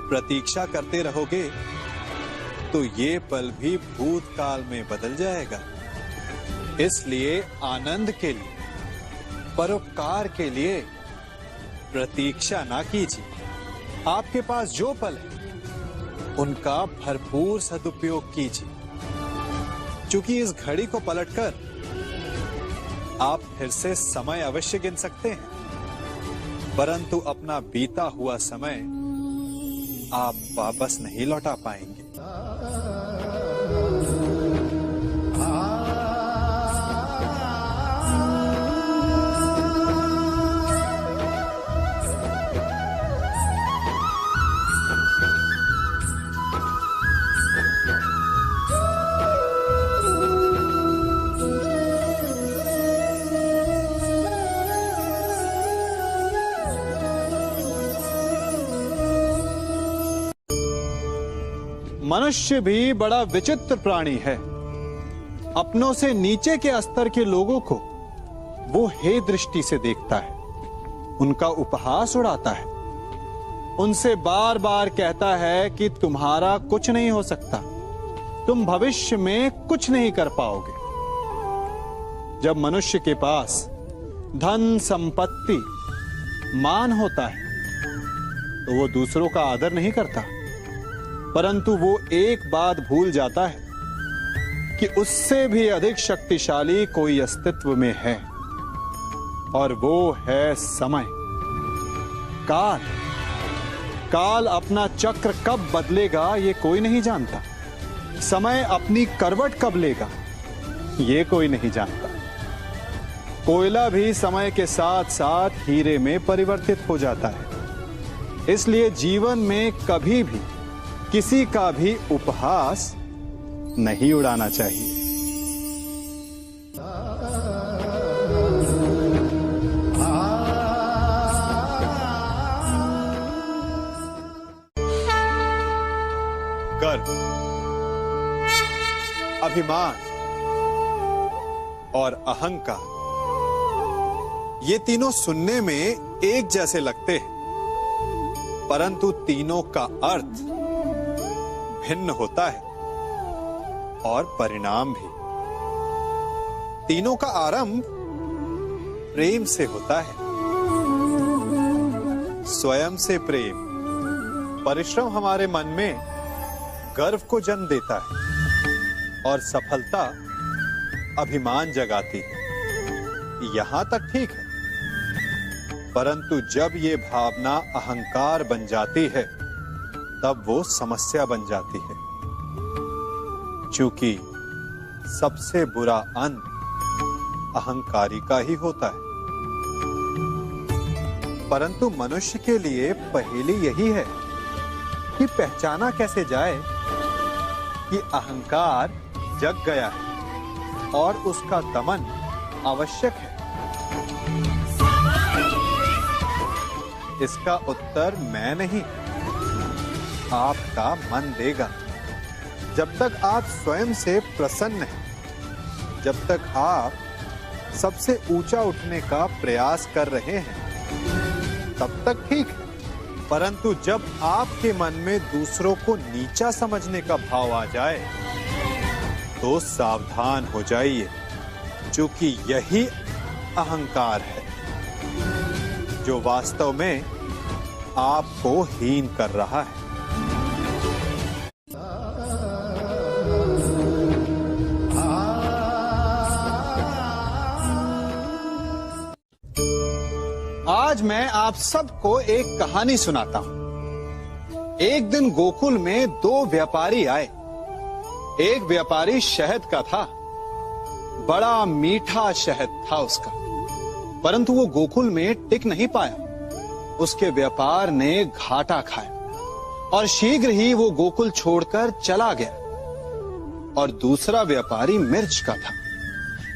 प्रतीक्षा करते रहोगे तो ये पल भी भूतकाल में बदल जाएगा। इसलिए आनंद के लिए, परोपकार के लिए प्रतीक्षा ना कीजिए। आपके पास जो पल है उनका भरपूर सदुपयोग कीजिए, क्योंकि इस घड़ी को पलटकर आप फिर से समय अवश्य गिन सकते हैं, परंतु अपना बीता हुआ समय आप वापस नहीं लौटा पाएंगे। मनुष्य भी बड़ा विचित्र प्राणी है। अपनों से नीचे के स्तर के लोगों को वो हे दृष्टि से देखता है, उनका उपहास उड़ाता है, उनसे बार बार कहता है कि तुम्हारा कुछ नहीं हो सकता, तुम भविष्य में कुछ नहीं कर पाओगे। जब मनुष्य के पास धन, संपत्ति, मान होता है तो वो दूसरों का आदर नहीं करता, परंतु वो एक बात भूल जाता है कि उससे भी अधिक शक्तिशाली कोई अस्तित्व में है, और वो है समय। काल। काल अपना चक्र कब बदलेगा ये कोई नहीं जानता। समय अपनी करवट कब लेगा ये कोई नहीं जानता। कोयला भी समय के साथ साथ हीरे में परिवर्तित हो जाता है। इसलिए जीवन में कभी भी किसी का भी उपहास नहीं उड़ाना चाहिए। गर्व, अभिमान और अहंकार, ये तीनों सुनने में एक जैसे लगते हैं, परंतु तीनों का अर्थ भिन्न होता है और परिणाम भी। तीनों का आरंभ प्रेम से होता है। स्वयं से प्रेम, परिश्रम हमारे मन में गर्व को जन्म देता है, और सफलता अभिमान जगाती है। यहां तक ठीक है, परंतु जब ये भावना अहंकार बन जाती है तब वो समस्या बन जाती है, क्योंकि सबसे बुरा अंत अहंकारी का ही होता है। परंतु मनुष्य के लिए पहेली यही है कि पहचाना कैसे जाए कि अहंकार जग गया है और उसका दमन आवश्यक है। इसका उत्तर मैं नहीं, आपका मन देगा। जब तक आप स्वयं से प्रसन्न हैं, जब तक आप सबसे ऊंचा उठने का प्रयास कर रहे हैं, तब तक ठीक है। परंतु जब आपके मन में दूसरों को नीचा समझने का भाव आ जाए तो सावधान हो जाइए, क्योंकि यही अहंकार है जो वास्तव में आपको हीन कर रहा है। आज मैं आप सबको एक कहानी सुनाता हूं। एक दिन गोकुल में दो व्यापारी आए। एक व्यापारी शहद का था, बड़ा मीठा शहद था उसका, परंतु वो गोकुल में टिक नहीं पाया। उसके व्यापार ने घाटा खाया और शीघ्र ही वो गोकुल छोड़कर चला गया। और दूसरा व्यापारी मिर्च का था।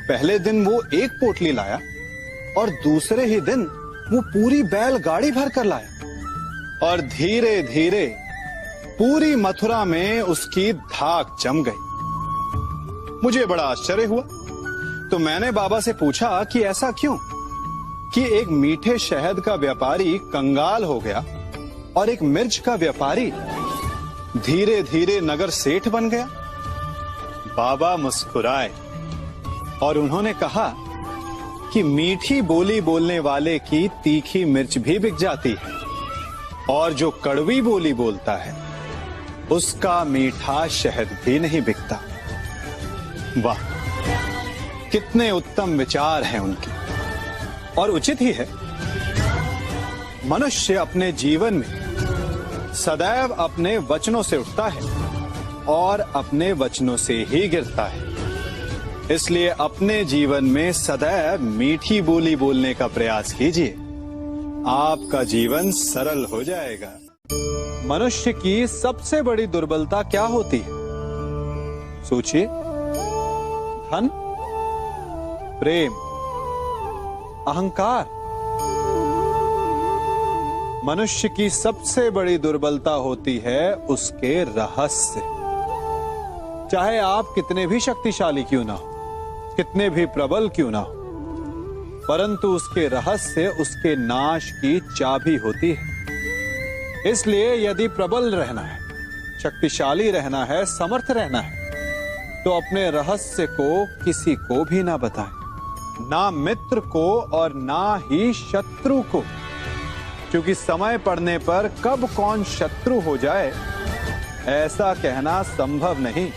पहले दिन वो एक पोटली लाया और दूसरे ही दिन वो पूरी बैलगाड़ी भर कर लाया और धीरे धीरे पूरी मथुरा में उसकी धाक जम गई। मुझे बड़ा आश्चर्य हुआ, तो मैंने बाबा से पूछा कि ऐसा क्यों कि एक मीठे शहद का व्यापारी कंगाल हो गया और एक मिर्च का व्यापारी धीरे धीरे नगर सेठ बन गया। बाबा मुस्कुराए और उन्होंने कहा कि मीठी बोली बोलने वाले की तीखी मिर्च भी बिक जाती है और जो कड़वी बोली बोलता है उसका मीठा शहद भी नहीं बिकता। वाह, कितने उत्तम विचार हैं उनके, और उचित ही है। मनुष्य अपने जीवन में सदैव अपने वचनों से उठता है और अपने वचनों से ही गिरता है। इसलिए अपने जीवन में सदैव मीठी बोली बोलने का प्रयास कीजिए, आपका जीवन सरल हो जाएगा। मनुष्य की सबसे बड़ी दुर्बलता क्या होती है? सोचिए। धन, प्रेम, अहंकार। मनुष्य की सबसे बड़ी दुर्बलता होती है उसके रहस्य। चाहे आप कितने भी शक्तिशाली क्यों ना हो, कितने भी प्रबल क्यों ना हो, परंतु उसके रहस्य उसके नाश की चाबी होती है। इसलिए यदि प्रबल रहना है, शक्तिशाली रहना है, समर्थ रहना है, तो अपने रहस्य को किसी को भी ना बताएं, ना मित्र को और ना ही शत्रु को, क्योंकि समय पड़ने पर कब कौन शत्रु हो जाए ऐसा कहना संभव नहीं।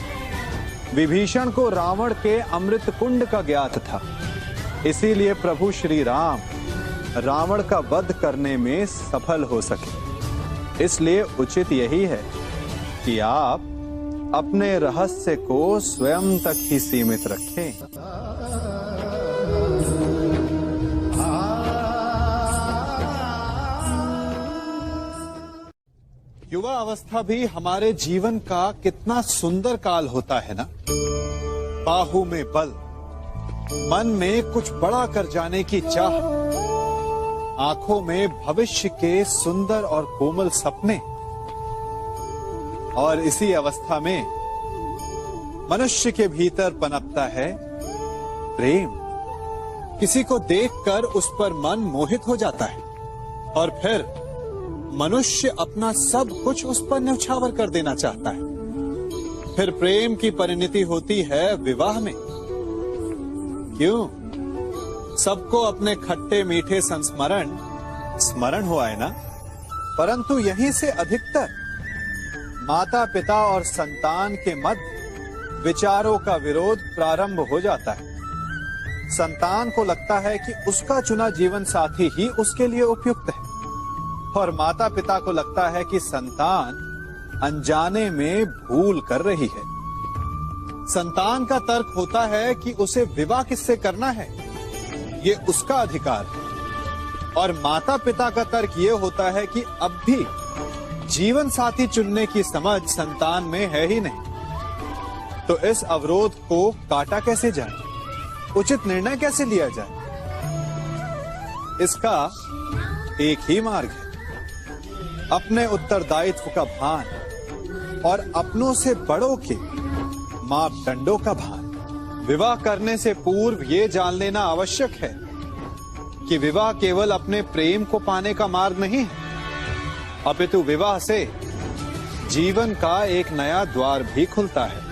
विभीषण को रावण के अमृत कुंड का ज्ञात था, इसीलिए प्रभु श्री राम रावण का वध करने में सफल हो सके। इसलिए उचित यही है कि आप अपने रहस्य को स्वयं तक ही सीमित रखें। युवा अवस्था भी हमारे जीवन का कितना सुंदर काल होता है ना। बाहु में बल, मन में कुछ बड़ा कर जाने की चाह, आंखों में भविष्य के सुंदर और कोमल सपने। और इसी अवस्था में मनुष्य के भीतर पनपता है प्रेम। किसी को देखकर उस पर मन मोहित हो जाता है और फिर मनुष्य अपना सब कुछ उस पर न्यौछावर कर देना चाहता है। फिर प्रेम की परिणति होती है विवाह में। क्यों? सबको अपने खट्टे मीठे संस्मरण स्मरण हुआ है ना। परंतु यहीं से अधिकतर माता पिता और संतान के मध्य विचारों का विरोध प्रारंभ हो जाता है। संतान को लगता है कि उसका चुना जीवन साथी ही उसके लिए उपयुक्त है, और माता पिता को लगता है कि संतान अनजाने में भूल कर रही है। संतान का तर्क होता है कि उसे विवाह किससे करना है, ये उसका अधिकार है, और माता पिता का तर्क ये होता है कि अब भी जीवन साथी चुनने की समझ संतान में है ही नहीं। तो इस अवरोध को काटा कैसे जाए, उचित निर्णय कैसे लिया जाए? इसका एक ही मार्ग है, अपने उत्तरदायित्व का भान और अपनों से बड़ों के मापदंडों का भान। विवाह करने से पूर्व ये जान लेना आवश्यक है कि विवाह केवल अपने प्रेम को पाने का मार्ग नहीं है, अपितु विवाह से जीवन का एक नया द्वार भी खुलता है,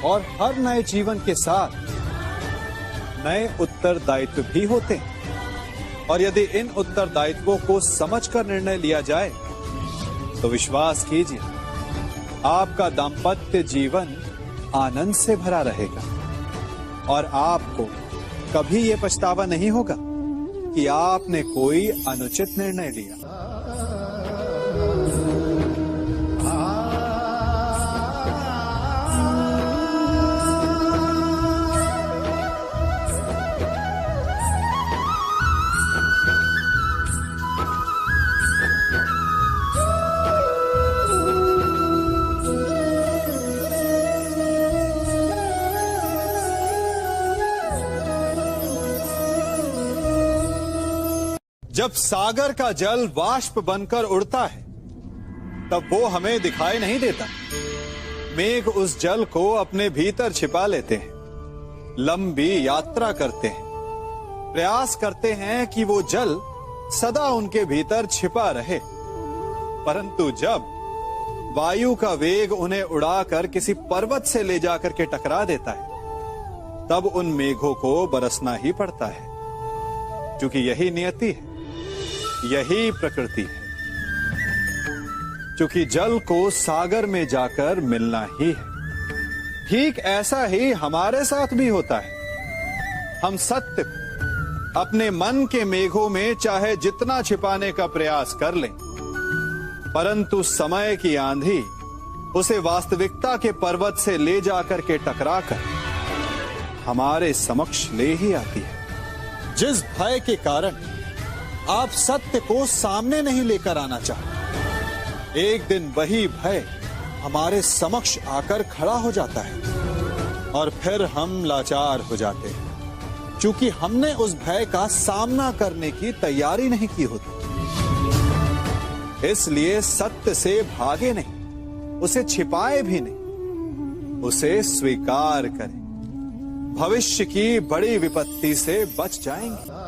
और हर नए जीवन के साथ नए उत्तरदायित्व भी होते हैं। और यदि इन उत्तरदायित्वों को समझकर निर्णय लिया जाए तो विश्वास कीजिए, आपका दाम्पत्य जीवन आनंद से भरा रहेगा, और आपको कभी यह पछतावा नहीं होगा कि आपने कोई अनुचित निर्णय लिया। जब सागर का जल वाष्प बनकर उड़ता है तब वो हमें दिखाई नहीं देता। मेघ उस जल को अपने भीतर छिपा लेते हैं, लंबी यात्रा करते हैं, प्रयास करते हैं कि वो जल सदा उनके भीतर छिपा रहे, परंतु जब वायु का वेग उन्हें उड़ाकर किसी पर्वत से ले जाकर के टकरा देता है तब उन मेघों को बरसना ही पड़ता है, क्योंकि यही नियति है, यही प्रकृति है। क्योंकि जल को सागर में जाकर मिलना ही है। ठीक ऐसा ही हमारे साथ भी होता है। हम सत्य अपने मन के मेघों में चाहे जितना छिपाने का प्रयास कर लें, परंतु समय की आंधी उसे वास्तविकता के पर्वत से ले जाकर के टकराकर हमारे समक्ष ले ही आती है। जिस भय के कारण आप सत्य को सामने नहीं लेकर आना चाहते, एक दिन वही भय हमारे समक्ष आकर खड़ा हो जाता है और फिर हम लाचार हो जाते हैं, क्योंकि हमने उस भय का सामना करने की तैयारी नहीं की होती। इसलिए सत्य से भागे नहीं, उसे छिपाए भी नहीं, उसे स्वीकार करें। भविष्य की बड़ी विपत्ति से बच जाएंगे।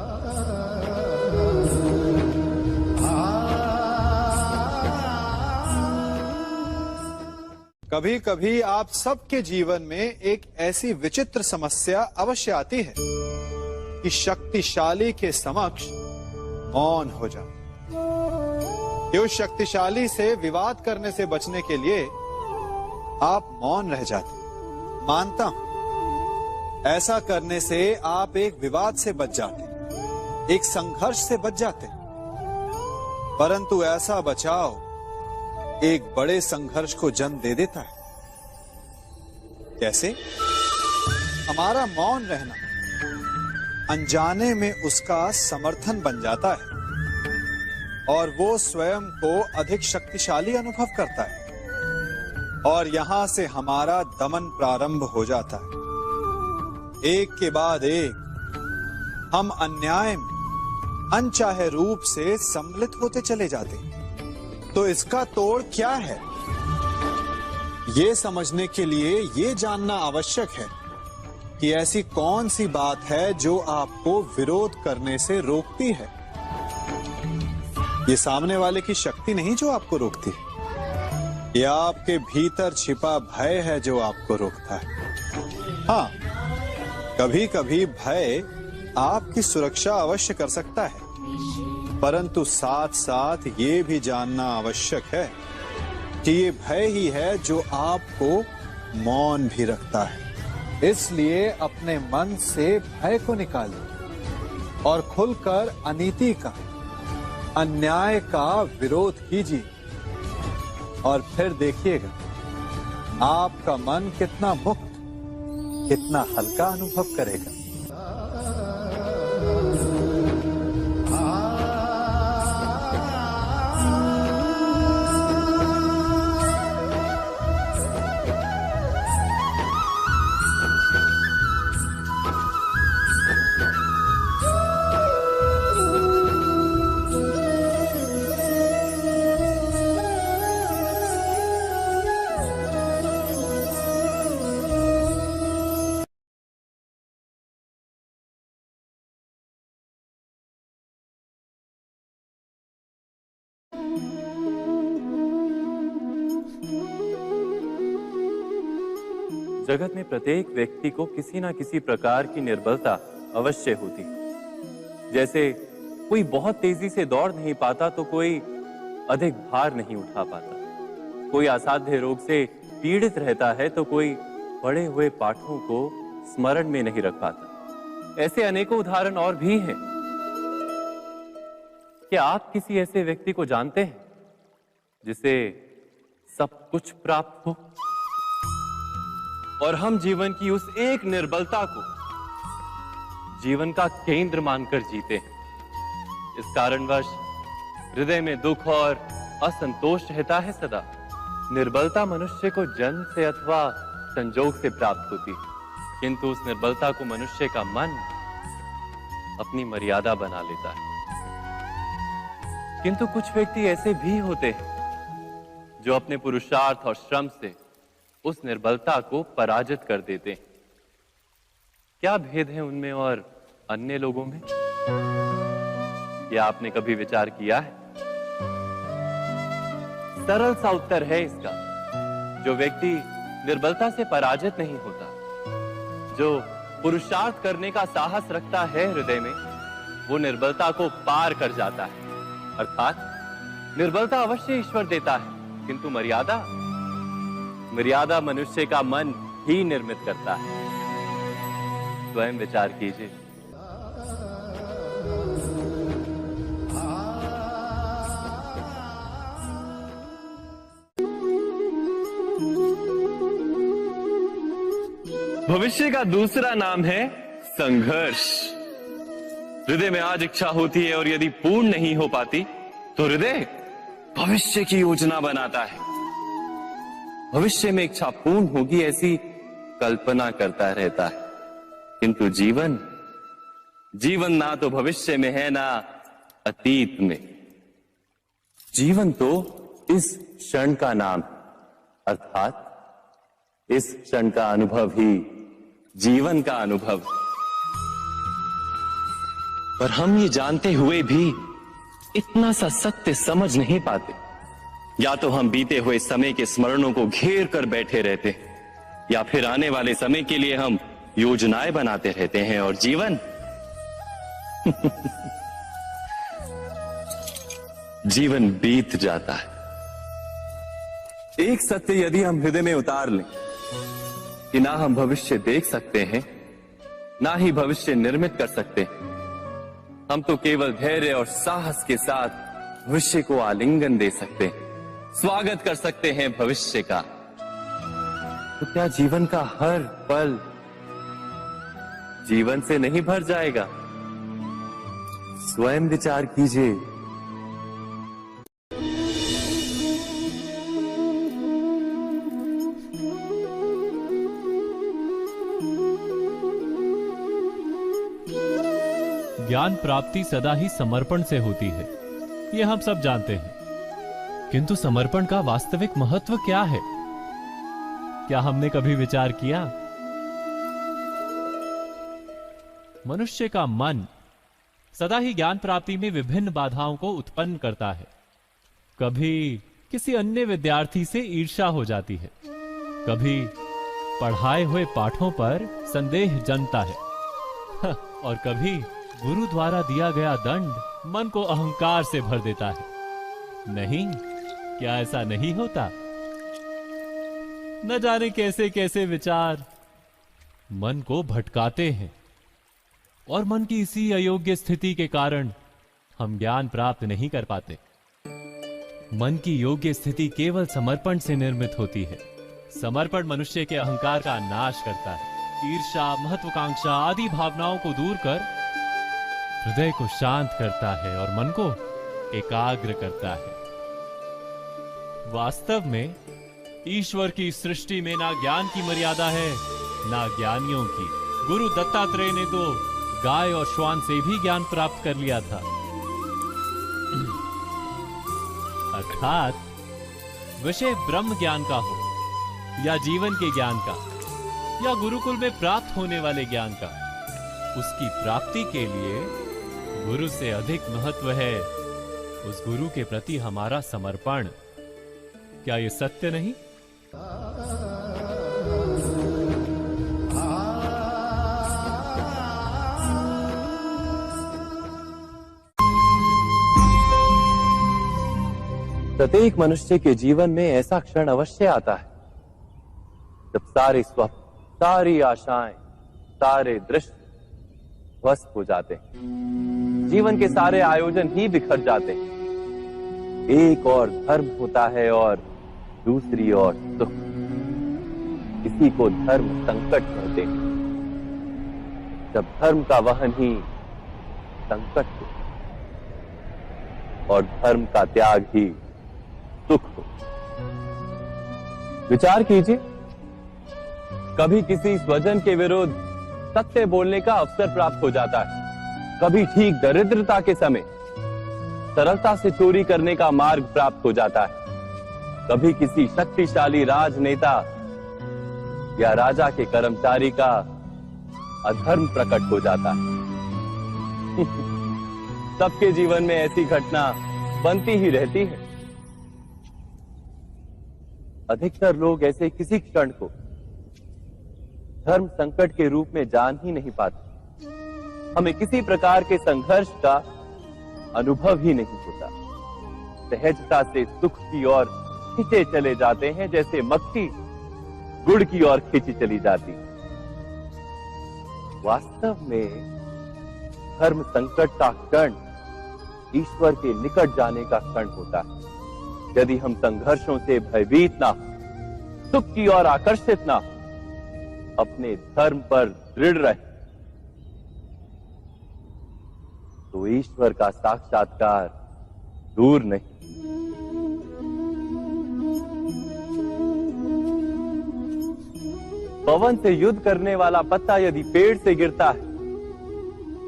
कभी कभी आप सबके जीवन में एक ऐसी विचित्र समस्या अवश्य आती है कि शक्तिशाली के समक्ष मौन हो जाओ। उस शक्तिशाली से विवाद करने से बचने के लिए आप मौन रह जाते। मानता हूं, ऐसा करने से आप एक विवाद से बच जाते, एक संघर्ष से बच जाते, परंतु ऐसा बचाव एक बड़े संघर्ष को जन्म दे देता है। कैसे? हमारा मौन रहना अनजाने में उसका समर्थन बन जाता है और वो स्वयं को अधिक शक्तिशाली अनुभव करता है, और यहां से हमारा दमन प्रारंभ हो जाता है। एक के बाद एक हम अन्याय में अनचाहे रूप से सम्मिलित होते चले जाते हैं। तो इसका तोड़ क्या है? ये समझने के लिए ये जानना आवश्यक है कि ऐसी कौन सी बात है जो आपको विरोध करने से रोकती है। ये सामने वाले की शक्ति नहीं जो आपको रोकती है, ये आपके भीतर छिपा भय है जो आपको रोकता है। हाँ, कभी कभी भय आपकी सुरक्षा अवश्य कर सकता है, परंतु साथ साथ ये भी जानना आवश्यक है कि ये भय ही है जो आपको मौन भी रखता है। इसलिए अपने मन से भय को निकालिए और खुलकर अनीति का, अन्याय का विरोध कीजिए और फिर देखिएगा आपका मन कितना मुक्त, कितना हल्का अनुभव करेगा। जगत में प्रत्येक व्यक्ति को किसी ना किसी प्रकार की निर्बलता अवश्य होती है। जैसे कोई बहुत तेजी से दौड़ नहीं पाता तो कोई अधिक भार नहीं उठा पाता, कोई असाध्य रोग से पीड़ित रहता है तो कोई पढ़े हुए पाठों को स्मरण में नहीं रख पाता। ऐसे अनेकों उदाहरण और भी हैं। क्या आप किसी ऐसे व्यक्ति को जानते हैं जिसे सब कुछ प्राप्त हो और हम जीवन की उस एक निर्बलता को जीवन का केंद्र मानकर जीते हैं। इस कारणवश हृदय में दुख और असंतोष रहता है सदा। निर्बलता मनुष्य को जन्म से अथवा संजोग से प्राप्त होती है, किंतु उस निर्बलता को मनुष्य का मन अपनी मर्यादा बना लेता है। किंतु कुछ व्यक्ति ऐसे भी होते हैं जो अपने पुरुषार्थ और श्रम से उस निर्बलता को पराजित कर देते हैं। क्या भेद है उनमें और अन्य लोगों में? क्या आपने कभी विचार किया है? सरल सा उत्तर है इसका। जो व्यक्ति निर्बलता से पराजित नहीं होता, जो पुरुषार्थ करने का साहस रखता है हृदय में, वो निर्बलता को पार कर जाता है। अर्थात निर्बलता अवश्य ईश्वर देता है, किंतु मर्यादा मनुष्य का मन ही निर्मित करता है। स्वयं विचार कीजिए। भविष्य का दूसरा नाम है संघर्ष। हृदय में आज इच्छा होती है और यदि पूर्ण नहीं हो पाती तो हृदय भविष्य की योजना बनाता है। भविष्य में इच्छा पूर्ण होगी ऐसी कल्पना करता रहता है, किंतु जीवन ना तो भविष्य में है ना अतीत में। जीवन तो इस क्षण का नाम है, अर्थात इस क्षण का अनुभव ही जीवन का अनुभव। पर हम ये जानते हुए भी इतना सा सत्य समझ नहीं पाते। या तो हम बीते हुए समय के स्मरणों को घेर कर बैठे रहते, या फिर आने वाले समय के लिए हम योजनाएं बनाते रहते हैं और जीवन जीवन बीत जाता है। एक सत्य यदि हम हृदय में उतार लें कि ना हम भविष्य देख सकते हैं, ना ही भविष्य निर्मित कर सकते हैं, हम तो केवल धैर्य और साहस के साथ भविष्य को आलिंगन दे सकते हैं, स्वागत कर सकते हैं भविष्य का। तो क्या जीवन का हर पल जीवन से नहीं भर जाएगा? स्वयं विचार कीजिए। ज्ञान प्राप्ति सदा ही समर्पण से होती है, यह हम सब जानते हैं। किंतु समर्पण का वास्तविक महत्व क्या है? क्या हमने कभी विचार किया? मनुष्य का मन सदा ही ज्ञान प्राप्ति में विभिन्न बाधाओं को उत्पन्न करता है। कभी किसी अन्य विद्यार्थी से ईर्ष्या हो जाती है, कभी पढ़ाए हुए पाठों पर संदेह जन्मता है और कभी गुरु द्वारा दिया गया दंड मन को अहंकार से भर देता है। नहीं, क्या ऐसा नहीं होता? न जाने कैसे कैसे विचार मन को भटकाते हैं और मन की इसी अयोग्य स्थिति के कारण हम ज्ञान प्राप्त नहीं कर पाते। मन की योग्य स्थिति केवल समर्पण से निर्मित होती है। समर्पण मनुष्य के अहंकार का नाश करता है, ईर्ष्या, महत्वाकांक्षा आदि भावनाओं को दूर कर हृदय को शांत करता है और मन को एकाग्र करता है। वास्तव में ईश्वर की सृष्टि में ना ज्ञान की मर्यादा है ना ज्ञानियों की। गुरु दत्तात्रेय ने तो गाय और श्वान से भी ज्ञान प्राप्त कर लिया था। अर्थात विषय ब्रह्म ज्ञान का हो या जीवन के ज्ञान का या गुरुकुल में प्राप्त होने वाले ज्ञान का, उसकी प्राप्ति के लिए गुरु से अधिक महत्व है उस गुरु के प्रति हमारा समर्पण। क्या यह सत्य नहीं? प्रत्येक मनुष्य के जीवन में ऐसा क्षण अवश्य आता है जब सारे स्वप्न, सारी आशाएं, सारे दृश्य ध्वस्त हो जाते हैं। जीवन के सारे आयोजन ही बिखर जाते हैं। एक और धर्म होता है और दूसरी ओर सुख। इसी को धर्म संकट कहते हैं। जब धर्म का वहन ही संकट हो और धर्म का त्याग ही सुख हो। विचार कीजिए, कभी किसी स्वजन के विरुद्ध सत्य बोलने का अवसर प्राप्त हो जाता है, कभी ठीक दरिद्रता के समय सरलता से चोरी करने का मार्ग प्राप्त हो जाता है, कभी किसी शक्तिशाली राजनेता या राजा के कर्मचारी का अधर्म प्रकट हो जाता है। सबके जीवन में ऐसी घटना बनती ही रहती है। अधिकतर लोग ऐसे किसी क्षण को धर्म संकट के रूप में जान ही नहीं पाते। हमें किसी प्रकार के संघर्ष का अनुभव ही नहीं होता। सहजता से सुख की ओर खींचे चले जाते हैं, जैसे मक्खी गुड़ की ओर खींची चली जाती। वास्तव में धर्म संकट का क्षण ईश्वर के निकट जाने का क्षण होता है। यदि हम संघर्षों से भयभीत ना हो, सुख की ओर आकर्षित ना हो, अपने धर्म पर दृढ़ रहे, तो ईश्वर का साक्षात्कार दूर नहीं। पवन से युद्ध करने वाला पत्ता यदि पेड़ से गिरता है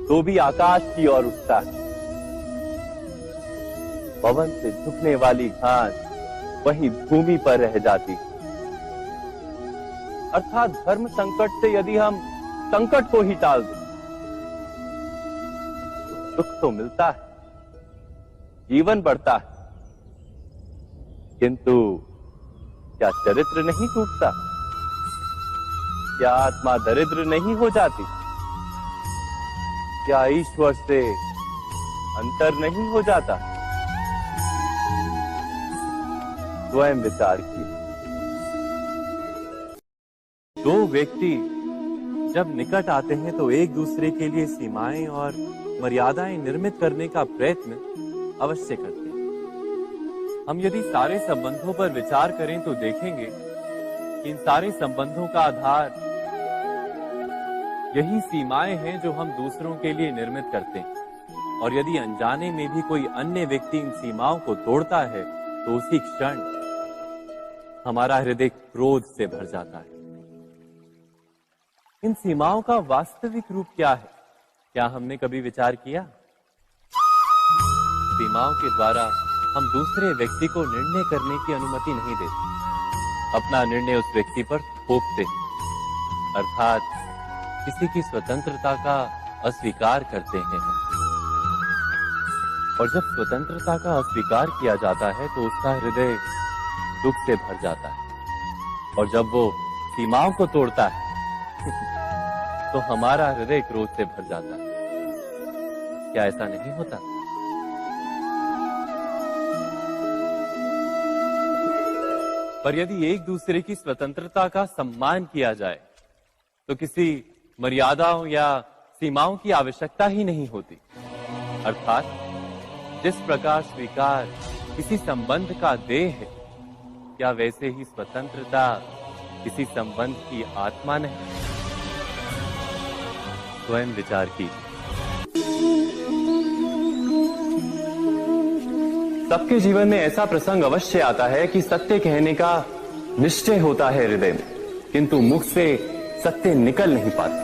तो भी आकाश की ओर उठता है। पवन से झुकने वाली घास वहीं भूमि पर रह जाती है। अर्थात धर्म संकट से यदि हम संकट को ही टाल दें तो सुख तो मिलता है, जीवन बढ़ता है, किंतु क्या चरित्र नहीं टूटता? क्या आत्मा दरिद्र नहीं हो जाती? क्या ईश्वर से अंतर नहीं हो जाता? स्वयं विचार कीजिए। दो व्यक्ति जब निकट आते हैं तो एक दूसरे के लिए सीमाएं और मर्यादाएं निर्मित करने का प्रयत्न अवश्य करते हैं। हम यदि सारे संबंधों पर विचार करें तो देखेंगे कि इन सारे संबंधों का आधार यही सीमाएं हैं जो हम दूसरों के लिए निर्मित करते हैं। और यदि अनजाने में भी कोई अन्य व्यक्ति इन सीमाओं को तोड़ता है तो उसी क्षण हमारा हृदय क्रोध से भर जाता है। इन सीमाओं का वास्तविक रूप क्या है? क्या हमने कभी विचार किया? सीमाओं के द्वारा हम दूसरे व्यक्ति को निर्णय करने की अनुमति नहीं देते, अपना निर्णय उस व्यक्ति पर थोपते, अर्थात किसी की स्वतंत्रता का अस्वीकार करते हैं। और जब स्वतंत्रता का अस्वीकार किया जाता है तो उसका हृदय दुख से भर जाता है। और जब वो सीमाओं को तोड़ता है तो हमारा हृदय क्रोध से भर जाता है। क्या ऐसा नहीं होता? पर यदि एक दूसरे की स्वतंत्रता का सम्मान किया जाए तो किसी मर्यादाओं या सीमाओं की आवश्यकता ही नहीं होती। अर्थात जिस प्रकार स्वीकार किसी संबंध का देह है, क्या वैसे ही स्वतंत्रता किसी संबंध की आत्मा नहीं? स्वयं विचार कीजिए। सबके जीवन में ऐसा प्रसंग अवश्य आता है कि सत्य कहने का निश्चय होता है हृदय में, किंतु मुख से सत्य निकल नहीं पाता।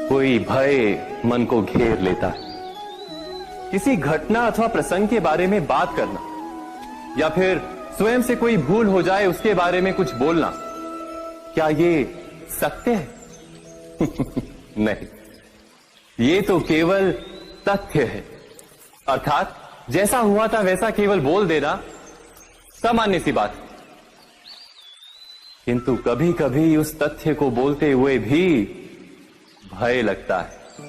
कोई भय मन को घेर लेता है। किसी घटना अथवा प्रसंग के बारे में बात करना या फिर स्वयं से कोई भूल हो जाए उसके बारे में कुछ बोलना, क्या ये सत्य है? नहीं, ये तो केवल तथ्य है। अर्थात जैसा हुआ था वैसा केवल बोल देना सामान्य सी बात है। किंतु कभी कभी उस तथ्य को बोलते हुए भी भय लगता है।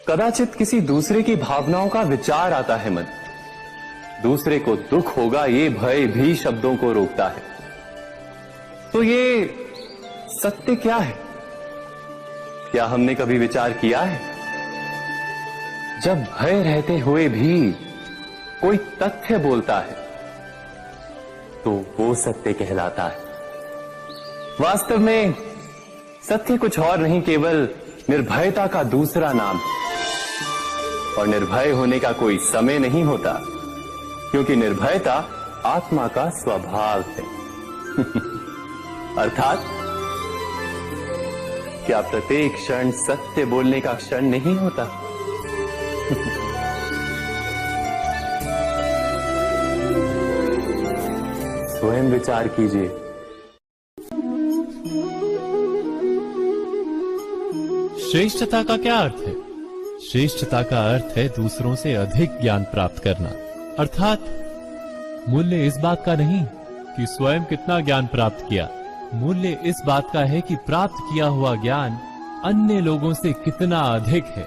कदाचित किसी दूसरे की भावनाओं का विचार आता है मन, दूसरे को दुख होगा ये भय भी शब्दों को रोकता है। तो ये सत्य क्या है? क्या हमने कभी विचार किया है? जब भय रहते हुए भी कोई तथ्य बोलता है तो वो सत्य कहलाता है। वास्तव में सत्य कुछ और नहीं, केवल निर्भयता का दूसरा नाम है। और निर्भय होने का कोई समय नहीं होता, क्योंकि निर्भयता आत्मा का स्वभाव है। अर्थात क्या प्रत्येक क्षण सत्य बोलने का क्षण नहीं होता? स्वयं विचार कीजिए। श्रेष्ठता का क्या अर्थ है? श्रेष्ठता का अर्थ है दूसरों से अधिक ज्ञान प्राप्त करना। अर्थात मूल्य इस बात का नहीं कि स्वयं कितना ज्ञान प्राप्त किया, मूल्य इस बात का है कि प्राप्त किया हुआ ज्ञान अन्य लोगों से कितना अधिक है।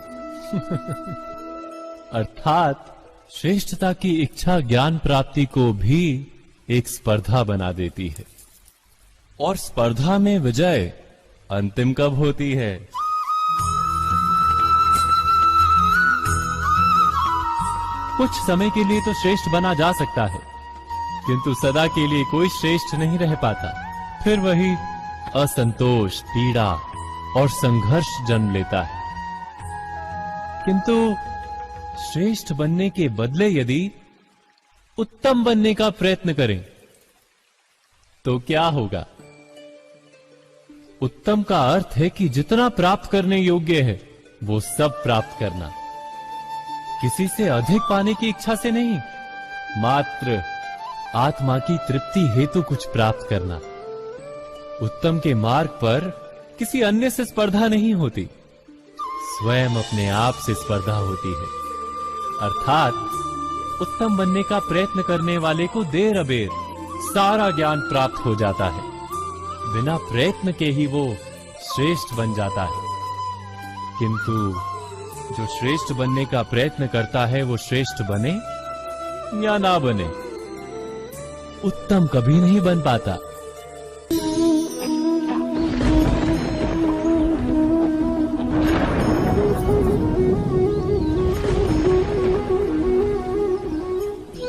अर्थात श्रेष्ठता की इच्छा ज्ञान प्राप्ति को भी एक स्पर्धा बना देती है। और स्पर्धा में विजय अंतिम कब होती है? कुछ समय के लिए तो श्रेष्ठ बना जा सकता है, किंतु सदा के लिए कोई श्रेष्ठ नहीं रह पाता। फिर वही असंतोष, पीड़ा और संघर्ष जन्म लेता है। किंतु श्रेष्ठ बनने के बदले यदि उत्तम बनने का प्रयत्न करें तो क्या होगा? उत्तम का अर्थ है कि जितना प्राप्त करने योग्य है वो सब प्राप्त करना, किसी से अधिक पाने की इच्छा से नहीं, मात्र आत्मा की तृप्ति हेतु कुछ प्राप्त करना। उत्तम के मार्ग पर किसी अन्य से स्पर्धा नहीं होती, स्वयं अपने आप से स्पर्धा होती है। अर्थात उत्तम बनने का प्रयत्न करने वाले को देर अबेर सारा ज्ञान प्राप्त हो जाता है, बिना प्रयत्न के ही वो श्रेष्ठ बन जाता है। किंतु जो श्रेष्ठ बनने का प्रयत्न करता है वो श्रेष्ठ बने या ना बने, उत्तम कभी नहीं बन पाता।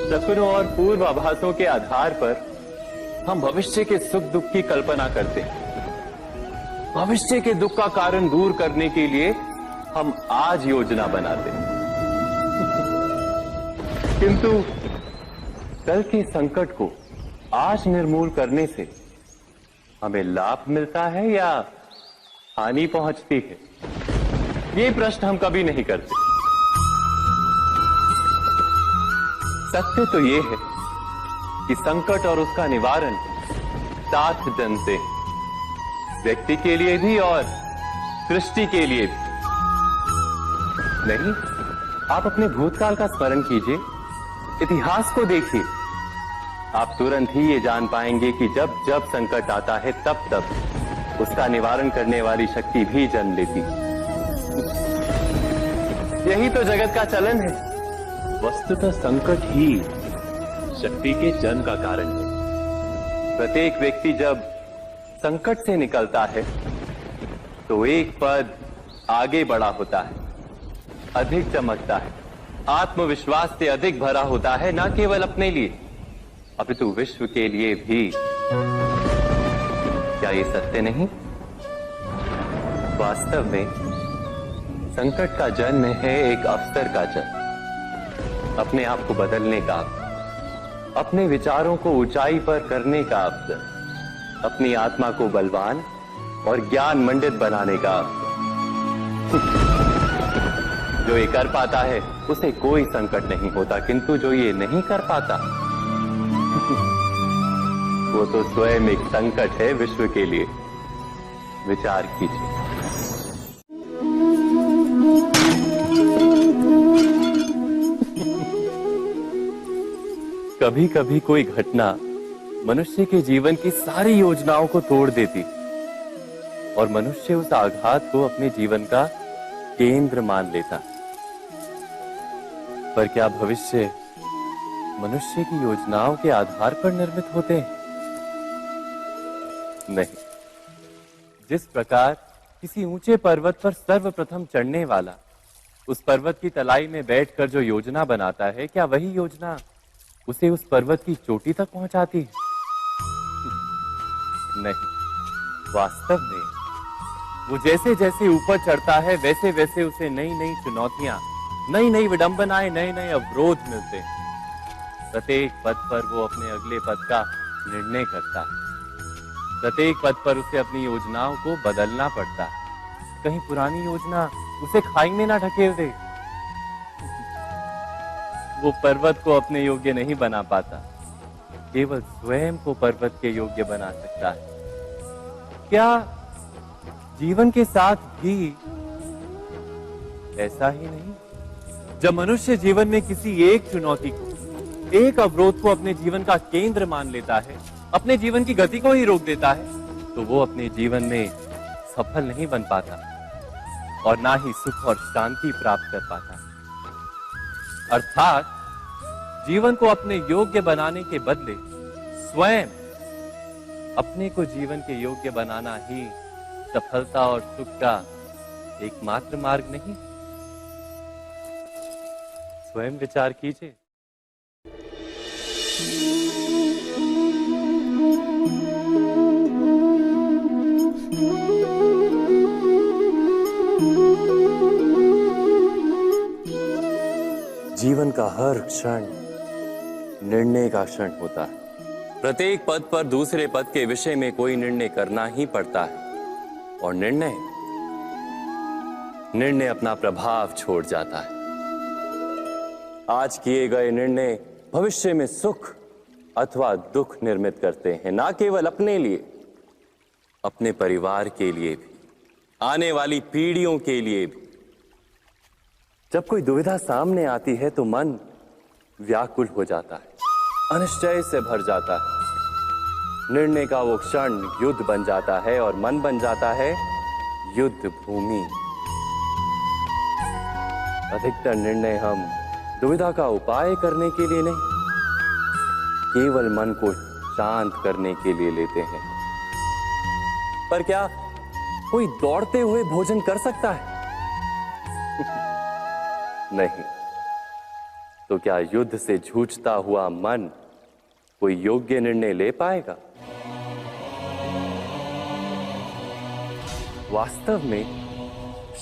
सपनों और पूर्वाभासों के आधार पर हम भविष्य के सुख दुख की कल्पना करते हैं। भविष्य के दुख का कारण दूर करने के लिए हम आज योजना बनाते हैं। किंतु कल के संकट को आज निर्मूल करने से हमें लाभ मिलता है या हानि पहुंचती है? ये प्रश्न हम कभी नहीं करते। सत्य तो ये है कि संकट और उसका निवारण साथ जनते हैं, व्यक्ति के लिए भी और सृष्टि के लिए भी। नहीं, आप अपने भूतकाल का स्मरण कीजिए, इतिहास को देखिए, आप तुरंत ही ये जान पाएंगे कि जब जब संकट आता है तब तब उसका निवारण करने वाली शक्ति भी जन्म लेती है। यही तो जगत का चलन है। वस्तुतः संकट ही शक्ति के जन्म का कारण है। प्रत्येक व्यक्ति जब संकट से निकलता है तो एक पद आगे बढ़ा होता है, अधिक चमकता है, आत्मविश्वास से अधिक भरा होता है, न केवल अपने लिए अपितु विश्व के लिए भी। क्या ये सत्य नहीं? वास्तव में संकट का जन्म है एक अवसर का जन्म, अपने आप को बदलने का, अपने विचारों को ऊंचाई पर करने का अवसर, अपनी आत्मा को बलवान और ज्ञान मंडित बनाने का अवसर। जो ये कर पाता है उसे कोई संकट नहीं होता, किंतु जो ये नहीं कर पाता वो तो स्वयं एक संकट है विश्व के लिए। विचार कीजिए। कभी कभी कोई घटना मनुष्य के जीवन की सारी योजनाओं को तोड़ देती और मनुष्य उस आघात को अपने जीवन का केंद्र मान लेता। पर क्या भविष्य मनुष्य की योजनाओं के आधार पर निर्मित होते हैं? नहीं। जिस प्रकार किसी ऊंचे पर्वत पर सर्वप्रथम चढ़ने वाला उस पर्वत की तलाई में बैठकर जो योजना बनाता है, क्या वही योजना उसे उस पर्वत की चोटी तक पहुंचाती है? नहीं। वास्तव में वो जैसे जैसे ऊपर चढ़ता है वैसे वैसे उसे नई नई चुनौतियां, नई नई विडंबनाएं, नए नए अवरोध मिलते हैं। प्रत्येक पद पर वो अपने अगले पद का निर्णय करता है। प्रत्येक पद पर उसे अपनी योजनाओं को बदलना पड़ता है। कहीं पुरानी योजना उसे खाई में ना ढकेल दे। वो पर्वत को अपने योग्य नहीं बना पाता, केवल स्वयं को पर्वत के योग्य बना सकता है। क्या जीवन के साथ भी ऐसा ही नहीं? जब मनुष्य जीवन में किसी एक चुनौती को, एक अवरोध को अपने जीवन का केंद्र मान लेता है, अपने जीवन की गति को ही रोक देता है, तो वो अपने जीवन में सफल नहीं बन पाता और ना ही सुख और शांति प्राप्त कर पाता। अर्थात जीवन को अपने योग्य बनाने के बदले स्वयं अपने को जीवन के योग्य बनाना ही सफलता और सुख का एकमात्र मार्ग नहीं। स्वयं विचार कीजिए। जीवन का हर क्षण निर्णय का क्षण होता है। प्रत्येक पद पर दूसरे पद के विषय में कोई निर्णय करना ही पड़ता है और निर्णय अपना प्रभाव छोड़ जाता है। आज किए गए निर्णय भविष्य में सुख अथवा दुख निर्मित करते हैं, ना केवल अपने लिए, अपने परिवार के लिए भी, आने वाली पीढ़ियों के लिए भी। जब कोई दुविधा सामने आती है तो मन व्याकुल हो जाता है, अनिश्चय से भर जाता है। निर्णय का वो क्षण युद्ध बन जाता है और मन बन जाता है युद्ध भूमि। अधिकतर निर्णय हम दुविधा का उपाय करने के लिए नहीं, केवल मन को शांत करने के लिए लेते हैं। पर क्या कोई दौड़ते हुए भोजन कर सकता है? नहीं। तो क्या युद्ध से जूझता हुआ मन कोई योग्य निर्णय ले पाएगा? वास्तव में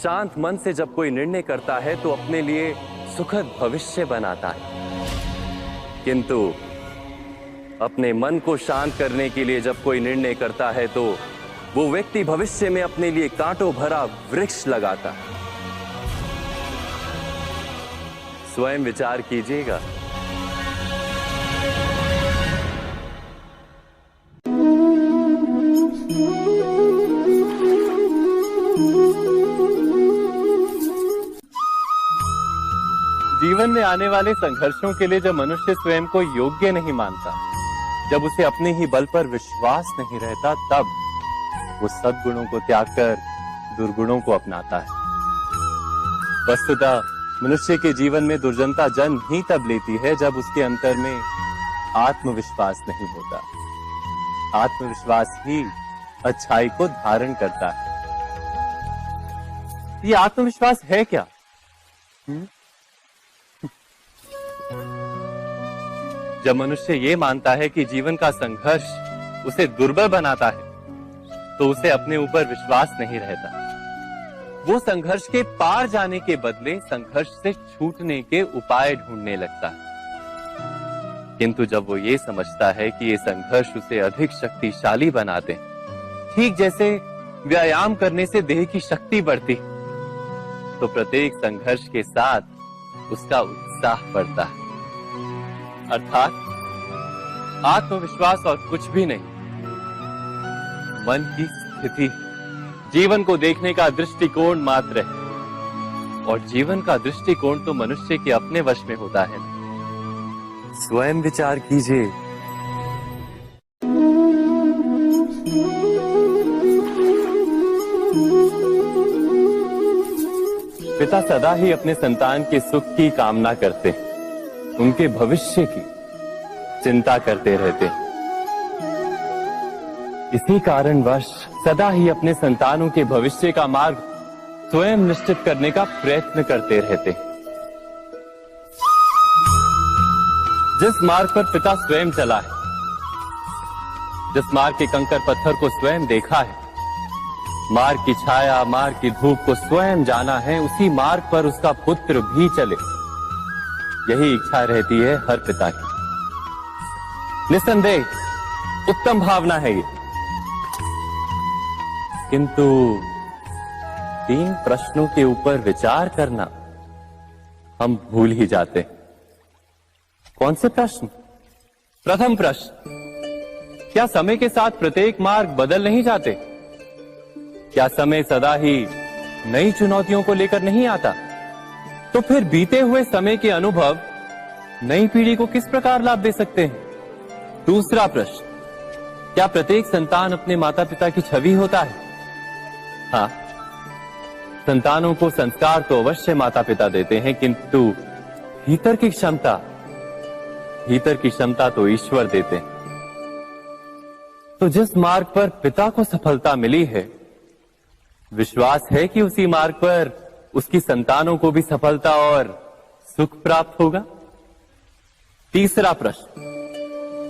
शांत मन से जब कोई निर्णय करता है तो अपने लिए सुखद भविष्य बनाता है, किंतु अपने मन को शांत करने के लिए जब कोई निर्णय करता है तो वो व्यक्ति भविष्य में अपने लिए कांटों भरा वृक्ष लगाता है। स्वयं विचार कीजिएगा। जीवन में आने वाले संघर्षों के लिए जब मनुष्य स्वयं को योग्य नहीं मानता, जब उसे अपने ही बल पर विश्वास नहीं रहता, तब वो सद्गुणों को त्याग कर दुर्गुणों को अपनाता है। वस्तुतः मनुष्य के जीवन में दुर्जनता जन्म ही तब लेती है जब उसके अंतर में आत्मविश्वास नहीं होता। आत्मविश्वास ही अच्छाई को धारण करता है। ये आत्मविश्वास है क्या? जब मनुष्य ये मानता है कि जीवन का संघर्ष उसे दुर्बल बनाता है, तो उसे अपने ऊपर विश्वास नहीं रहता। वो संघर्ष के पार जाने के बदले संघर्ष से छूटने के उपाय ढूंढने लगता है। किंतु जब वो ये समझता है कि ये संघर्ष उसे अधिक शक्तिशाली बनाते हैं, ठीक जैसे व्यायाम करने से देह की शक्ति बढ़ती, तो प्रत्येक संघर्ष के साथ उसका उत्साह बढ़ता है। अर्थात आत्मविश्वास और कुछ भी नहीं, मन की स्थिति, जीवन को देखने का दृष्टिकोण मात्र है। और जीवन का दृष्टिकोण तो मनुष्य के अपने वश में होता है। स्वयं विचार कीजिए। पिता सदा ही अपने संतान के सुख की कामना करते हैं, उनके भविष्य की चिंता करते रहते हैं। इसी कारणवश सदा ही अपने संतानों के भविष्य का मार्ग स्वयं निश्चित करने का प्रयत्न करते रहते हैं। जिस मार्ग पर पिता स्वयं चला है, जिस मार्ग के कंकर पत्थर को स्वयं देखा है, मार्ग की छाया, मार्ग की धूप को स्वयं जाना है, उसी मार्ग पर उसका पुत्र भी चले, यही इच्छा रहती है हर पिता की। निस्संदेह उत्तम भावना है ये। किंतु 3 प्रश्नों के ऊपर विचार करना हम भूल ही जाते हैं। कौन से प्रश्न? प्रथम प्रश्न, क्या समय के साथ प्रत्येक मार्ग बदल नहीं जाते? क्या समय सदा ही नई चुनौतियों को लेकर नहीं आता? तो फिर बीते हुए समय के अनुभव नई पीढ़ी को किस प्रकार लाभ दे सकते हैं? दूसरा प्रश्न, क्या प्रत्येक संतान अपने माता पिता की छवि होता है? हाँ, संतानों को संस्कार तो अवश्य माता पिता देते हैं, किंतु भीतर की क्षमता तो ईश्वर देते हैं। तो जिस मार्ग पर पिता को सफलता मिली है, विश्वास है कि उसी मार्ग पर उसकी संतानों को भी सफलता और सुख प्राप्त होगा। तीसरा प्रश्न,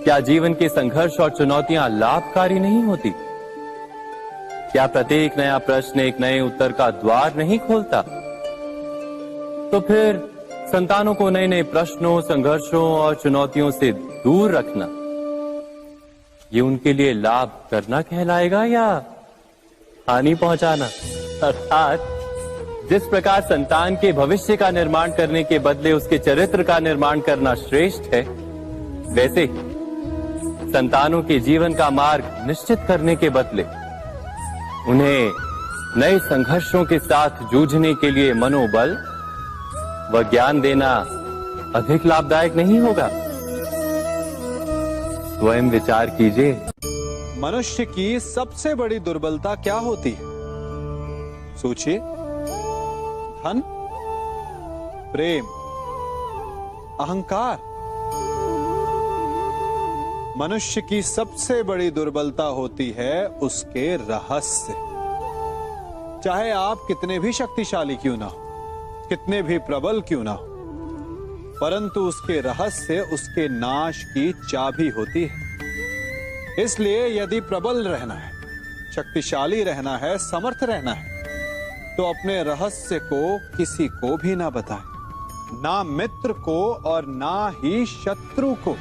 क्या जीवन के संघर्ष और चुनौतियां लाभकारी नहीं होती? क्या प्रत्येक नया प्रश्न एक नए उत्तर का द्वार नहीं खोलता? तो फिर संतानों को नए नए प्रश्नों, संघर्षों और चुनौतियों से दूर रखना, ये उनके लिए लाभ करना कहलाएगा या हानि पहुंचाना? अर्थात जिस प्रकार संतान के भविष्य का निर्माण करने के बदले उसके चरित्र का निर्माण करना श्रेष्ठ है, वैसे ही संतानों के जीवन का मार्ग निश्चित करने के बदले उन्हें नए संघर्षों के साथ जूझने के लिए मनोबल व ज्ञान देना अधिक लाभदायक नहीं होगा? स्वयं विचार कीजिए। मनुष्य की सबसे बड़ी दुर्बलता क्या होती है? सोचिए। धन, प्रेम, अहंकार। मनुष्य की सबसे बड़ी दुर्बलता होती है उसके रहस्य। चाहे आप कितने भी शक्तिशाली क्यों ना हो, कितने भी प्रबल क्यों ना हो, परंतु उसके रहस्य उसके नाश की चाबी होती है। इसलिए यदि प्रबल रहना है, शक्तिशाली रहना है, समर्थ रहना है, तो अपने रहस्य को किसी को भी ना बताएं, ना मित्र को और ना ही शत्रु को,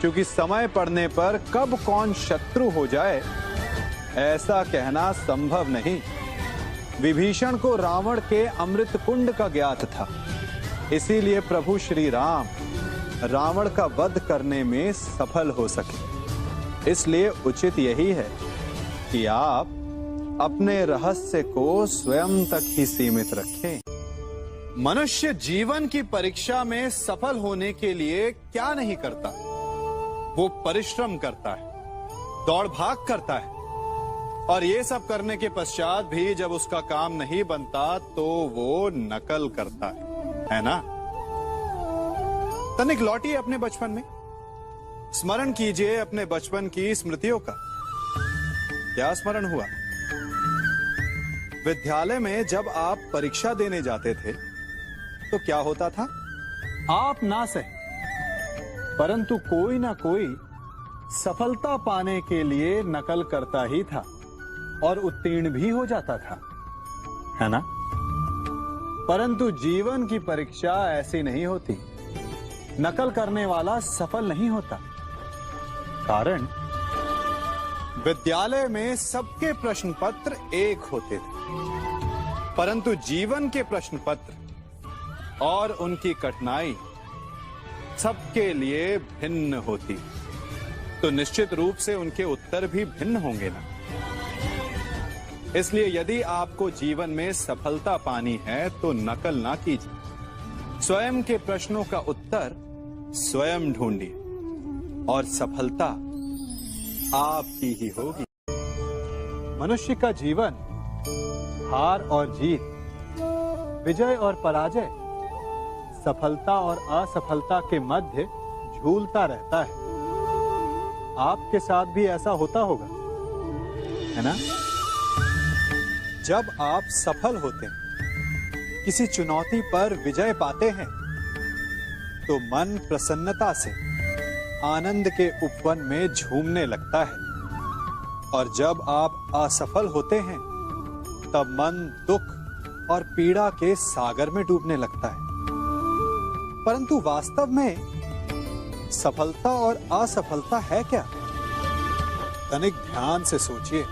क्योंकि समय पड़ने पर कब कौन शत्रु हो जाए ऐसा कहना संभव नहीं। विभीषण को रावण के अमृत कुंड का ज्ञात था, इसीलिए प्रभु श्री राम रावण का वध करने में सफल हो सके। इसलिए उचित यही है कि आप अपने रहस्य को स्वयं तक ही सीमित रखें। मनुष्य जीवन की परीक्षा में सफल होने के लिए क्या नहीं करता? वो परिश्रम करता है, दौड़ भाग करता है, और ये सब करने के पश्चात भी जब उसका काम नहीं बनता तो वो नकल करता है ना? तनिक लौटिए अपने बचपन में, स्मरण कीजिए अपने बचपन की स्मृतियों का। क्या स्मरण हुआ? विद्यालय में जब आप परीक्षा देने जाते थे तो क्या होता था? आप ना सही परंतु कोई ना कोई सफलता पाने के लिए नकल करता ही था और उत्तीर्ण भी हो जाता था, है ना? परंतु जीवन की परीक्षा ऐसी नहीं होती। नकल करने वाला सफल नहीं होता। कारण विद्यालय में सबके प्रश्न पत्र एक होते थे, परंतु जीवन के प्रश्न पत्र और उनकी कठिनाई सबके लिए भिन्न होती, तो निश्चित रूप से उनके उत्तर भी भिन्न होंगे ना। इसलिए यदि आपको जीवन में सफलता पानी है तो नकल ना कीजिए, स्वयं के प्रश्नों का उत्तर स्वयं ढूंढिए और सफलता आपकी ही होगी। मनुष्य का जीवन हार और जीत, विजय और पराजय, सफलता और असफलता के मध्य झूलता रहता है। आपके साथ भी ऐसा होता होगा, है ना? जब आप सफल होते हैं, किसी चुनौती पर विजय पाते हैं, तो मन प्रसन्नता से आनंद के उपवन में झूमने लगता है, और जब आप असफल होते हैं तब मन दुख और पीड़ा के सागर में डूबने लगता है। परंतु वास्तव में सफलता और असफलता है क्या? तनिक ध्यान से सोचिए।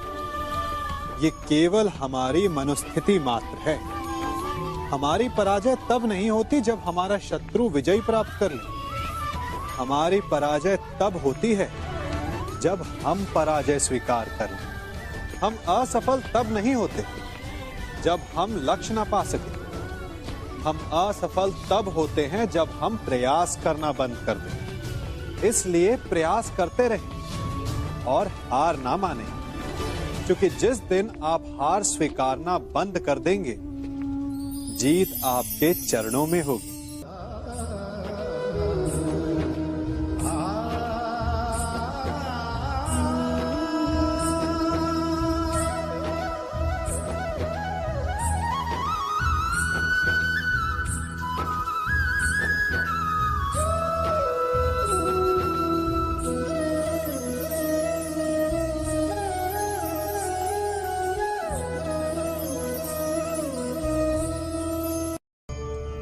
ये केवल हमारी मनोस्थिति मात्र है। हमारी पराजय तब नहीं होती जब हमारा शत्रु विजय प्राप्त कर ले। हमारी पराजय तब होती है जब हम पराजय स्वीकार कर लें। हम असफल तब नहीं होते जब हम लक्ष्य ना पा सके। हम असफल तब होते हैं जब हम प्रयास करना बंद कर दें। इसलिए प्रयास करते रहें और हार ना माने, क्योंकि जिस दिन आप हार स्वीकारना बंद कर देंगे, जीत आपके चरणों में होगी।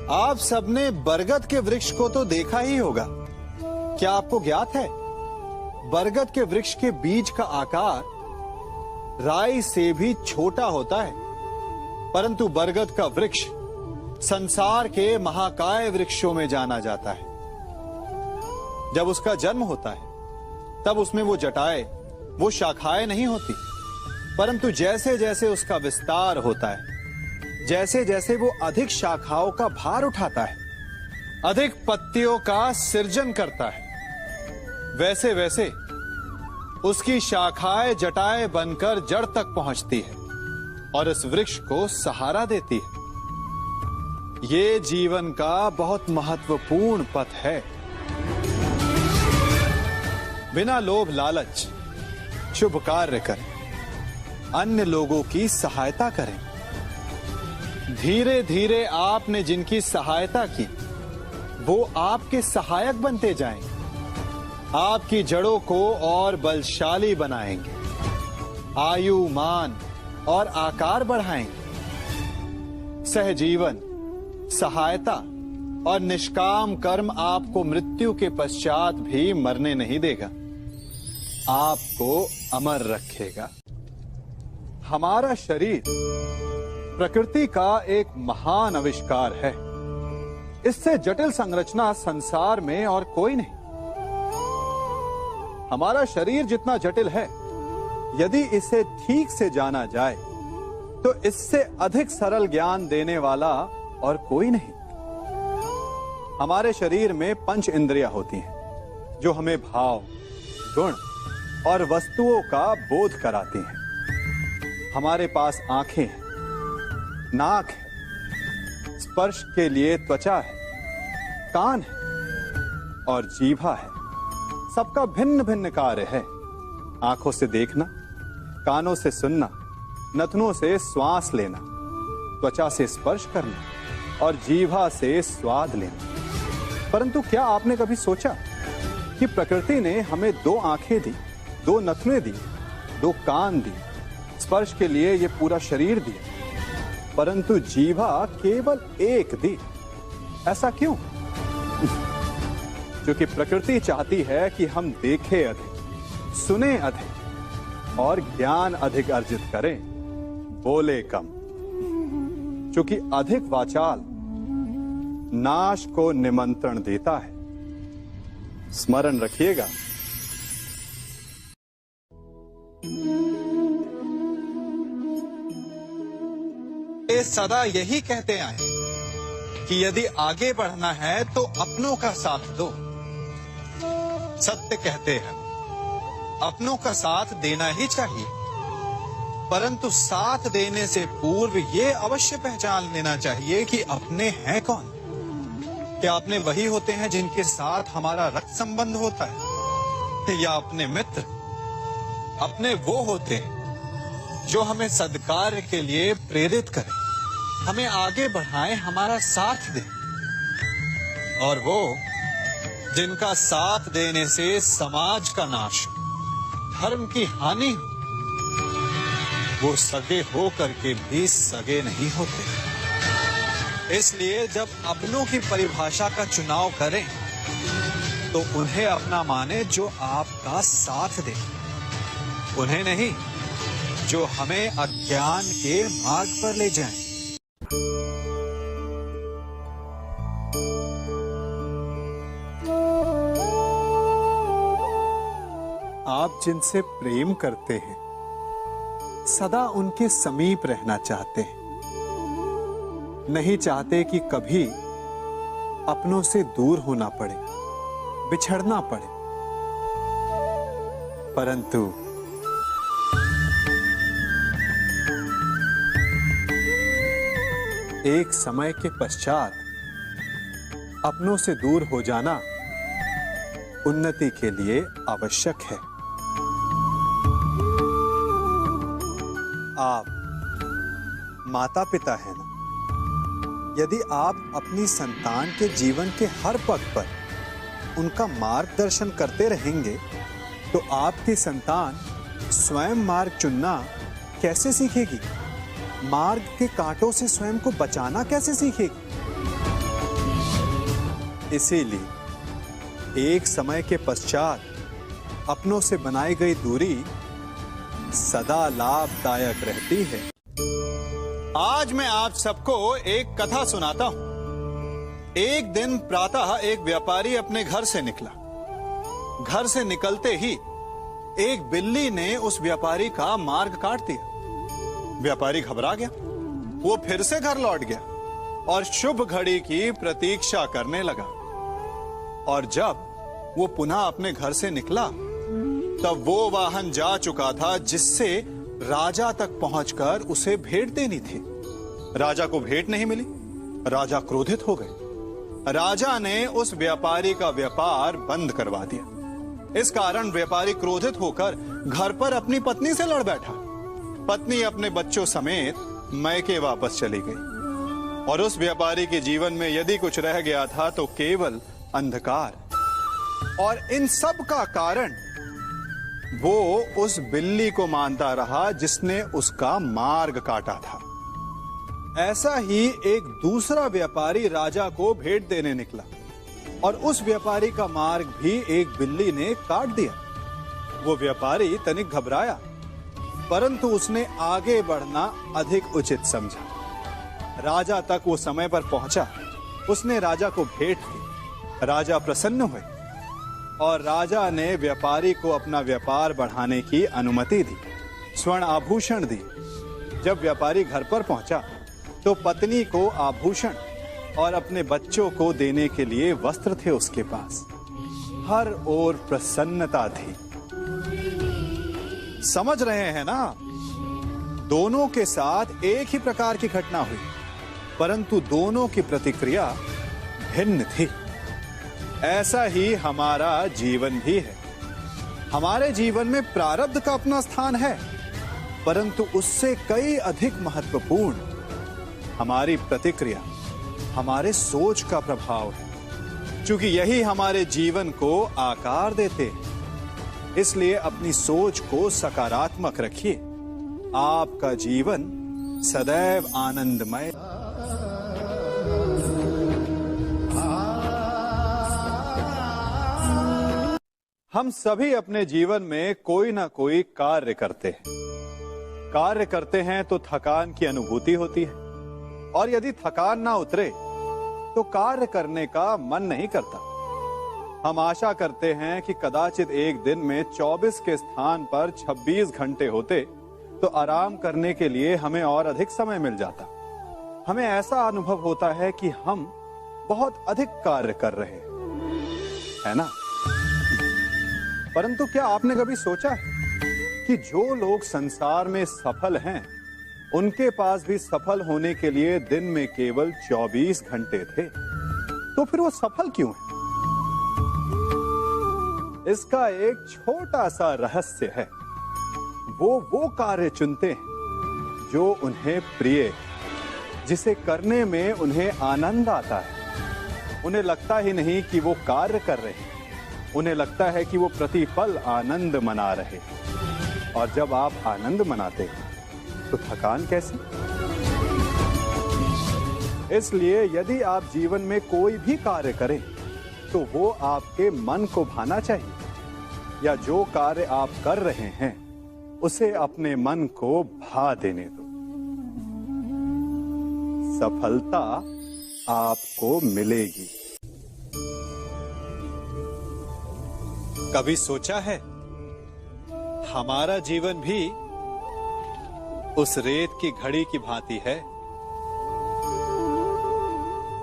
आप सबने बरगद के वृक्ष को तो देखा ही होगा। क्या आपको ज्ञात है, बरगद के वृक्ष के बीज का आकार राई से भी छोटा होता है, परंतु बरगद का वृक्ष संसार के महाकाय वृक्षों में जाना जाता है। जब उसका जन्म होता है तब उसमें वो जटाएं, वो शाखाएं नहीं होती, परंतु जैसे जैसे उसका विस्तार होता है, जैसे जैसे वो अधिक शाखाओं का भार उठाता है, अधिक पत्तियों का सृजन करता है, वैसे वैसे उसकी शाखाएं जटाएं बनकर जड़ तक पहुंचती है और इस वृक्ष को सहारा देती है। ये जीवन का बहुत महत्वपूर्ण पथ है। बिना लोभ लालच शुभ कार्य करें, अन्य लोगों की सहायता करें। धीरे धीरे आपने जिनकी सहायता की वो आपके सहायक बनते जाएंगे, आपकी जड़ों को और बलशाली बनाएंगे, आयु मान और आकार बढ़ाएंगे। सहजीवन, सहायता और निष्काम कर्म आपको मृत्यु के पश्चात भी मरने नहीं देगा, आपको अमर रखेगा। हमारा शरीर प्रकृति का एक महान आविष्कार है। इससे जटिल संरचना संसार में और कोई नहीं। हमारा शरीर जितना जटिल है, यदि इसे ठीक से जाना जाए तो इससे अधिक सरल ज्ञान देने वाला और कोई नहीं। हमारे शरीर में 5 इंद्रियां होती हैं जो हमें भाव, गुण और वस्तुओं का बोध कराती हैं। हमारे पास आंखें हैं, नाक है, स्पर्श के लिए त्वचा है, कान है और जीभा है। सबका भिन्न भिन्न कार्य है। आंखों से देखना, कानों से सुनना, नथनों से श्वास लेना, त्वचा से स्पर्श करना और जीवा से स्वाद लेना। परंतु क्या आपने कभी सोचा कि प्रकृति ने हमें 2 आंखें दी, 2 नथुने दी, 2 कान दी, स्पर्श के लिए ये पूरा शरीर दिया, परंतु जीवा केवल 1 दी? ऐसा क्यों? क्योंकि प्रकृति चाहती है कि हम देखें अधिक, सुने अधिक और ज्ञान अधिक अर्जित करें, बोले कम। क्योंकि अधिक वाचाल नाश को निमंत्रण देता है। स्मरण रखिएगा। ये सदा यही कहते आए कि यदि आगे बढ़ना है तो अपनों का साथ दो। सत्य कहते हैं, अपनों का साथ देना ही चाहिए, परंतु साथ देने से पूर्व ये अवश्य पहचान लेना चाहिए कि अपने हैं कौन। क्या अपने वही होते हैं जिनके साथ हमारा रक्त संबंध होता है, या अपने मित्र? अपने वो होते हैं जो हमें सद्कार्य के लिए प्रेरित करें, हमें आगे बढ़ाएं, हमारा साथ दें। और वो जिनका साथ देने से समाज का नाश, धर्म की हानि हो, वो सगे हो करके भी सगे नहीं होते। इसलिए जब अपनों की परिभाषा का चुनाव करें तो उन्हें अपना माने जो आपका साथ दे, उन्हें नहीं जो हमें अज्ञान के मार्ग पर ले जाएं। आप जिनसे प्रेम करते हैं सदा उनके समीप रहना चाहते हैं, नहीं चाहते कि कभी अपनों से दूर होना पड़े, बिछड़ना पड़े। परंतु एक समय के पश्चात अपनों से दूर हो जाना उन्नति के लिए आवश्यक है। आप माता पिता हैं ना? यदि आप अपनी संतान के जीवन के हर पग पर उनका मार्गदर्शन करते रहेंगे तो आपकी संतान स्वयं मार्ग चुनना कैसे सीखेगी? मार्ग के कांटों से स्वयं को बचाना कैसे सीखेगी? इसीलिए एक समय के पश्चात अपनों से बनाई गई दूरी सदा लाभदायक रहती है। आज मैं आप सबको एक कथा सुनाता हूं। एक दिन प्रातः एक व्यापारी अपने घर से निकला। घर से निकलते ही एक बिल्ली ने उस व्यापारी का मार्ग काट दिया। व्यापारी घबरा गया, वो फिर से घर लौट गया और शुभ घड़ी की प्रतीक्षा करने लगा। और जब वो पुनः अपने घर से निकला तब वो वाहन जा चुका था जिससे राजा तक पहुंचकर उसे भेंट देनी थी। राजा को भेंट नहीं मिली। राजा क्रोधित हो गए। राजा ने उस व्यापारी का व्यापार बंद करवा दिया। इस कारण व्यापारी क्रोधित होकर घर पर अपनी पत्नी से लड़ बैठा। पत्नी अपने बच्चों समेत मैके वापस चली गई और उस व्यापारी के जीवन में यदि कुछ रह गया था तो केवल अंधकार। और इन सब का कारण वो उस बिल्ली को मानता रहा जिसने उसका मार्ग काटा था। ऐसा ही एक दूसरा व्यापारी राजा को भेंट देने निकला और उस व्यापारी का मार्ग भी एक बिल्ली ने काट दिया। वो व्यापारी तनिक घबराया, परंतु उसने आगे बढ़ना अधिक उचित समझा। राजा तक वो समय पर पहुंचा। उसने राजा को भेंट दी। राजा प्रसन्न हुए और राजा ने व्यापारी को अपना व्यापार बढ़ाने की अनुमति दी, स्वर्ण आभूषण दी। जब व्यापारी घर पर पहुंचा तो पत्नी को आभूषण और अपने बच्चों को देने के लिए वस्त्र थे उसके पास। हर ओर प्रसन्नता थी। समझ रहे हैं ना? दोनों के साथ एक ही प्रकार की घटना हुई, परंतु दोनों की प्रतिक्रिया भिन्न थी। ऐसा ही हमारा जीवन भी है। हमारे जीवन में प्रारब्ध का अपना स्थान है, परंतु उससे कई अधिक महत्वपूर्ण हमारी प्रतिक्रिया, हमारे सोच का प्रभाव है, क्योंकि यही हमारे जीवन को आकार देते हैं। इसलिए अपनी सोच को सकारात्मक रखिए। आपका जीवन सदैव आनंदमय। हम सभी अपने जीवन में कोई ना कोई कार्य करते हैं। कार्य करते हैं तो थकान की अनुभूति होती है, और यदि थकान ना उतरे तो कार्य करने का मन नहीं करता। हम आशा करते हैं कि कदाचित एक दिन में 24 के स्थान पर 26 घंटे होते तो आराम करने के लिए हमें और अधिक समय मिल जाता। हमें ऐसा अनुभव होता है कि हम बहुत अधिक कार्य कर रहे हैं, है ना? परंतु क्या आपने कभी सोचा है कि जो लोग संसार में सफल हैं, उनके पास भी सफल होने के लिए दिन में केवल 24 घंटे थे, तो फिर वो सफल क्यों है? इसका एक छोटा सा रहस्य है। वो कार्य चुनते हैं जो उन्हें प्रिय है, जिसे करने में उन्हें आनंद आता है। उन्हें लगता ही नहीं कि वो कार्य कर रहे हैं, उन्हें लगता है कि वो प्रतिपल आनंद मना रहे हैं। और जब आप आनंद मनाते हैं तो थकान कैसी? इसलिए यदि आप जीवन में कोई भी कार्य करें तो वो आपके मन को भाना चाहिए, या जो कार्य आप कर रहे हैं उसे अपने मन को भा देने दो। सफलता आपको मिलेगी। कभी सोचा है हमारा जीवन भी उस रेत की घड़ी की भांति है?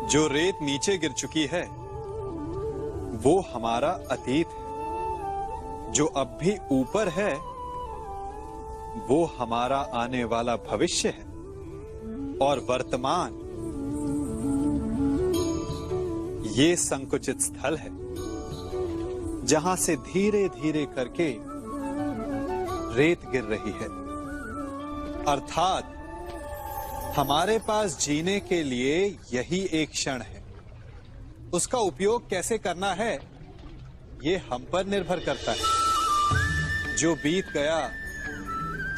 जो रेत नीचे गिर चुकी है वो हमारा अतीत है, जो अब भी ऊपर है वो हमारा आने वाला भविष्य है, और वर्तमान ये संकुचित स्थल है जहां से धीरे धीरे करके रेत गिर रही है। अर्थात हमारे पास जीने के लिए यही एक क्षण है। उसका उपयोग कैसे करना है ये हम पर निर्भर करता है। जो बीत गया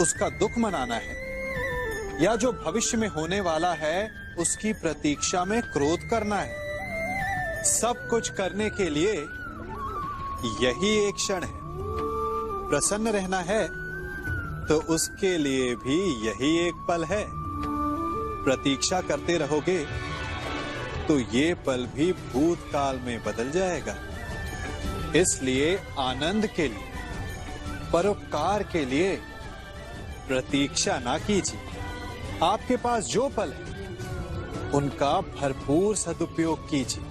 उसका दुख मनाना है, या जो भविष्य में होने वाला है उसकी प्रतीक्षा में क्रोध करना है। सब कुछ करने के लिए यही एक क्षण है। प्रसन्न रहना है तो उसके लिए भी यही एक पल है। प्रतीक्षा करते रहोगे तो ये पल भी भूतकाल में बदल जाएगा। इसलिए आनंद के लिए, परोपकार के लिए प्रतीक्षा ना कीजिए। आपके पास जो पल है उनका भरपूर सदुपयोग कीजिए,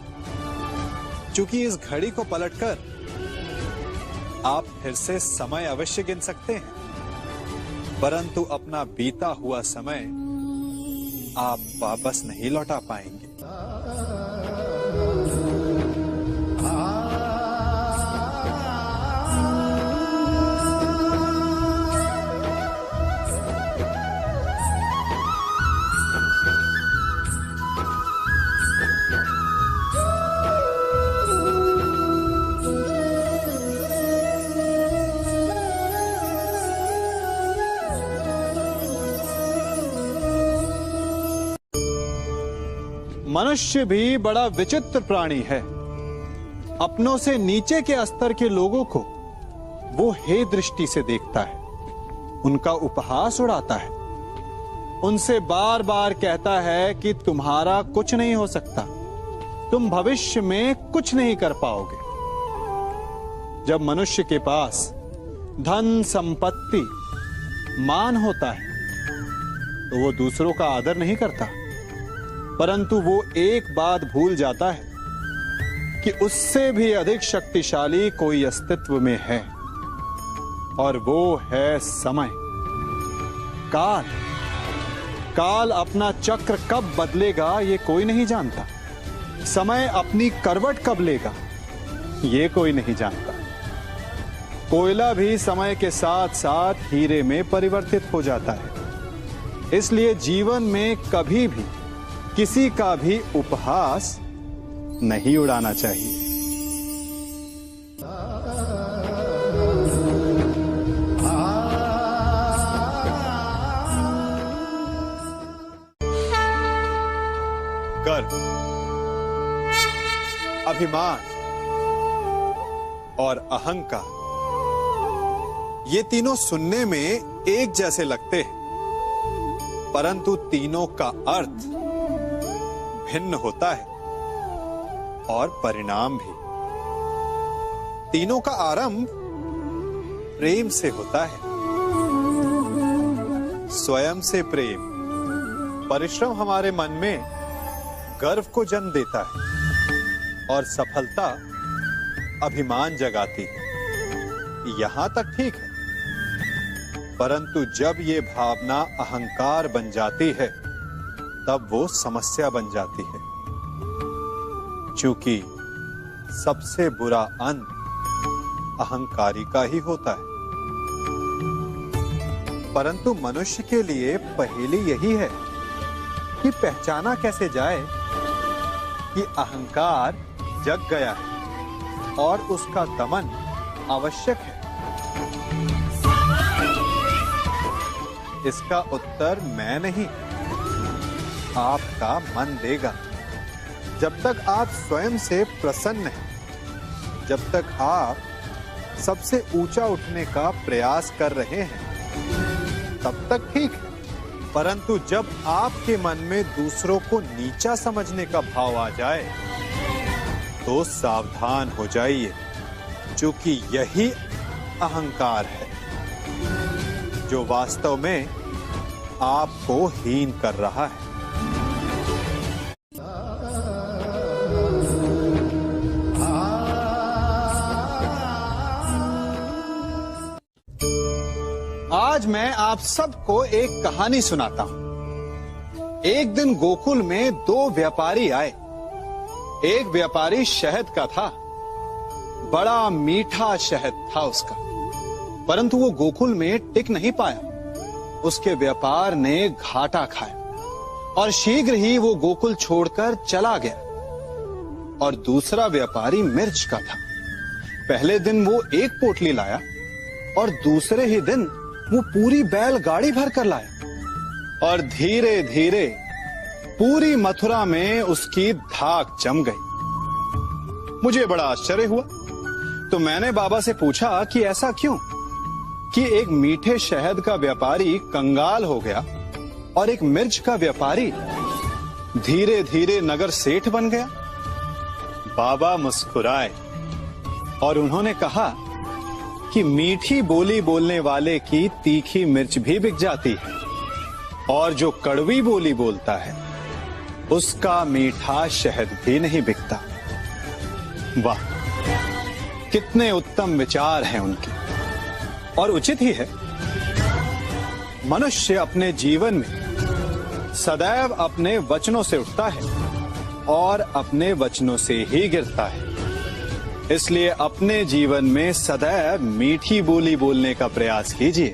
क्योंकि इस घड़ी को पलटकर आप फिर से समय अवश्य गिन सकते हैं, परंतु अपना बीता हुआ समय आप वापस नहीं लौटा पाएंगे। मनुष्य भी बड़ा विचित्र प्राणी है। अपनों से नीचे के स्तर के लोगों को वो हे दृष्टि से देखता है, उनका उपहास उड़ाता है, उनसे बार बार कहता है कि तुम्हारा कुछ नहीं हो सकता, तुम भविष्य में कुछ नहीं कर पाओगे। जब मनुष्य के पास धन, संपत्ति, मान होता है तो वो दूसरों का आदर नहीं करता, परंतु वो एक बात भूल जाता है कि उससे भी अधिक शक्तिशाली कोई अस्तित्व में है, और वो है समय। काल। काल अपना चक्र कब बदलेगा ये कोई नहीं जानता। समय अपनी करवट कब लेगा ये कोई नहीं जानता। कोयला भी समय के साथ साथ हीरे में परिवर्तित हो जाता है। इसलिए जीवन में कभी भी किसी का भी उपहास नहीं उड़ाना चाहिए। गर्व, अभिमान और अहंकार, ये तीनों सुनने में एक जैसे लगते हैं, परंतु तीनों का अर्थ भिन्न होता है और परिणाम भी। तीनों का आरंभ प्रेम से होता है। स्वयं से प्रेम, परिश्रम हमारे मन में गर्व को जन्म देता है और सफलता अभिमान जगाती है। यहां तक ठीक है, परंतु जब ये भावना अहंकार बन जाती है तब वो समस्या बन जाती है, क्योंकि सबसे बुरा अंत अहंकारी का ही होता है। परंतु मनुष्य के लिए पहेली यही है कि पहचाना कैसे जाए कि अहंकार जग गया है और उसका दमन आवश्यक है। इसका उत्तर मैं नहीं, आपका मन देगा। जब तक आप स्वयं से प्रसन्न हैं, जब तक आप सबसे ऊंचा उठने का प्रयास कर रहे हैं, तब तक ठीक है। परंतु जब आपके मन में दूसरों को नीचा समझने का भाव आ जाए तो सावधान हो जाइए, क्योंकि यही अहंकार है जो वास्तव में आपको हीन कर रहा है। आज मैं आप सबको एक कहानी सुनाता हूं। एक दिन गोकुल में दो व्यापारी आए। एक व्यापारी शहद का था, बड़ा मीठा शहद था उसका, परंतु वो गोकुल में टिक नहीं पाया। उसके व्यापार ने घाटा खाया और शीघ्र ही वो गोकुल छोड़कर चला गया। और दूसरा व्यापारी मिर्च का था। पहले दिन वो एक पोटली लाया और दूसरे ही दिन वो पूरी बैलगाड़ी भर कर लाया और धीरे धीरे पूरी मथुरा में उसकी धाक जम गई। मुझे बड़ा आश्चर्य हुआ, तो मैंने बाबा से पूछा कि ऐसा क्यों कि एक मीठे शहद का व्यापारी कंगाल हो गया और एक मिर्च का व्यापारी धीरे धीरे नगर सेठ बन गया। बाबा मुस्कुराए और उन्होंने कहा कि मीठी बोली बोलने वाले की तीखी मिर्च भी बिक जाती है और जो कड़वी बोली बोलता है उसका मीठा शहद भी नहीं बिकता। वाह, कितने उत्तम विचार हैं उनके, और उचित ही है। मनुष्य अपने जीवन में सदैव अपने वचनों से उठता है और अपने वचनों से ही गिरता है। इसलिए अपने जीवन में सदैव मीठी बोली बोलने का प्रयास कीजिए,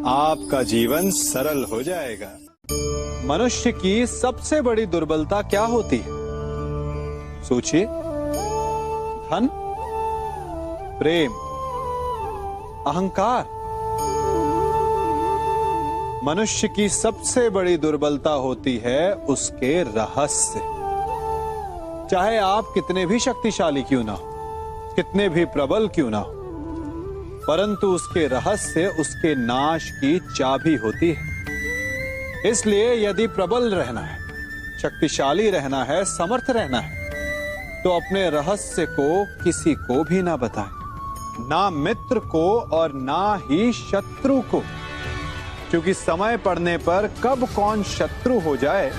आपका जीवन सरल हो जाएगा। मनुष्य की सबसे बड़ी दुर्बलता क्या होती है? सोचिए। धन, प्रेम, अहंकार। मनुष्य की सबसे बड़ी दुर्बलता होती है उसके रहस्य। चाहे आप कितने भी शक्तिशाली क्यों ना हो, कितने भी प्रबल क्यों ना हो, परंतु उसके रहस्य उसके नाश की चाबी होती है। इसलिए यदि प्रबल रहना है, शक्तिशाली रहना है, समर्थ रहना है, तो अपने रहस्य को किसी को भी ना बताएं, ना मित्र को और ना ही शत्रु को, क्योंकि समय पड़ने पर कब कौन शत्रु हो जाए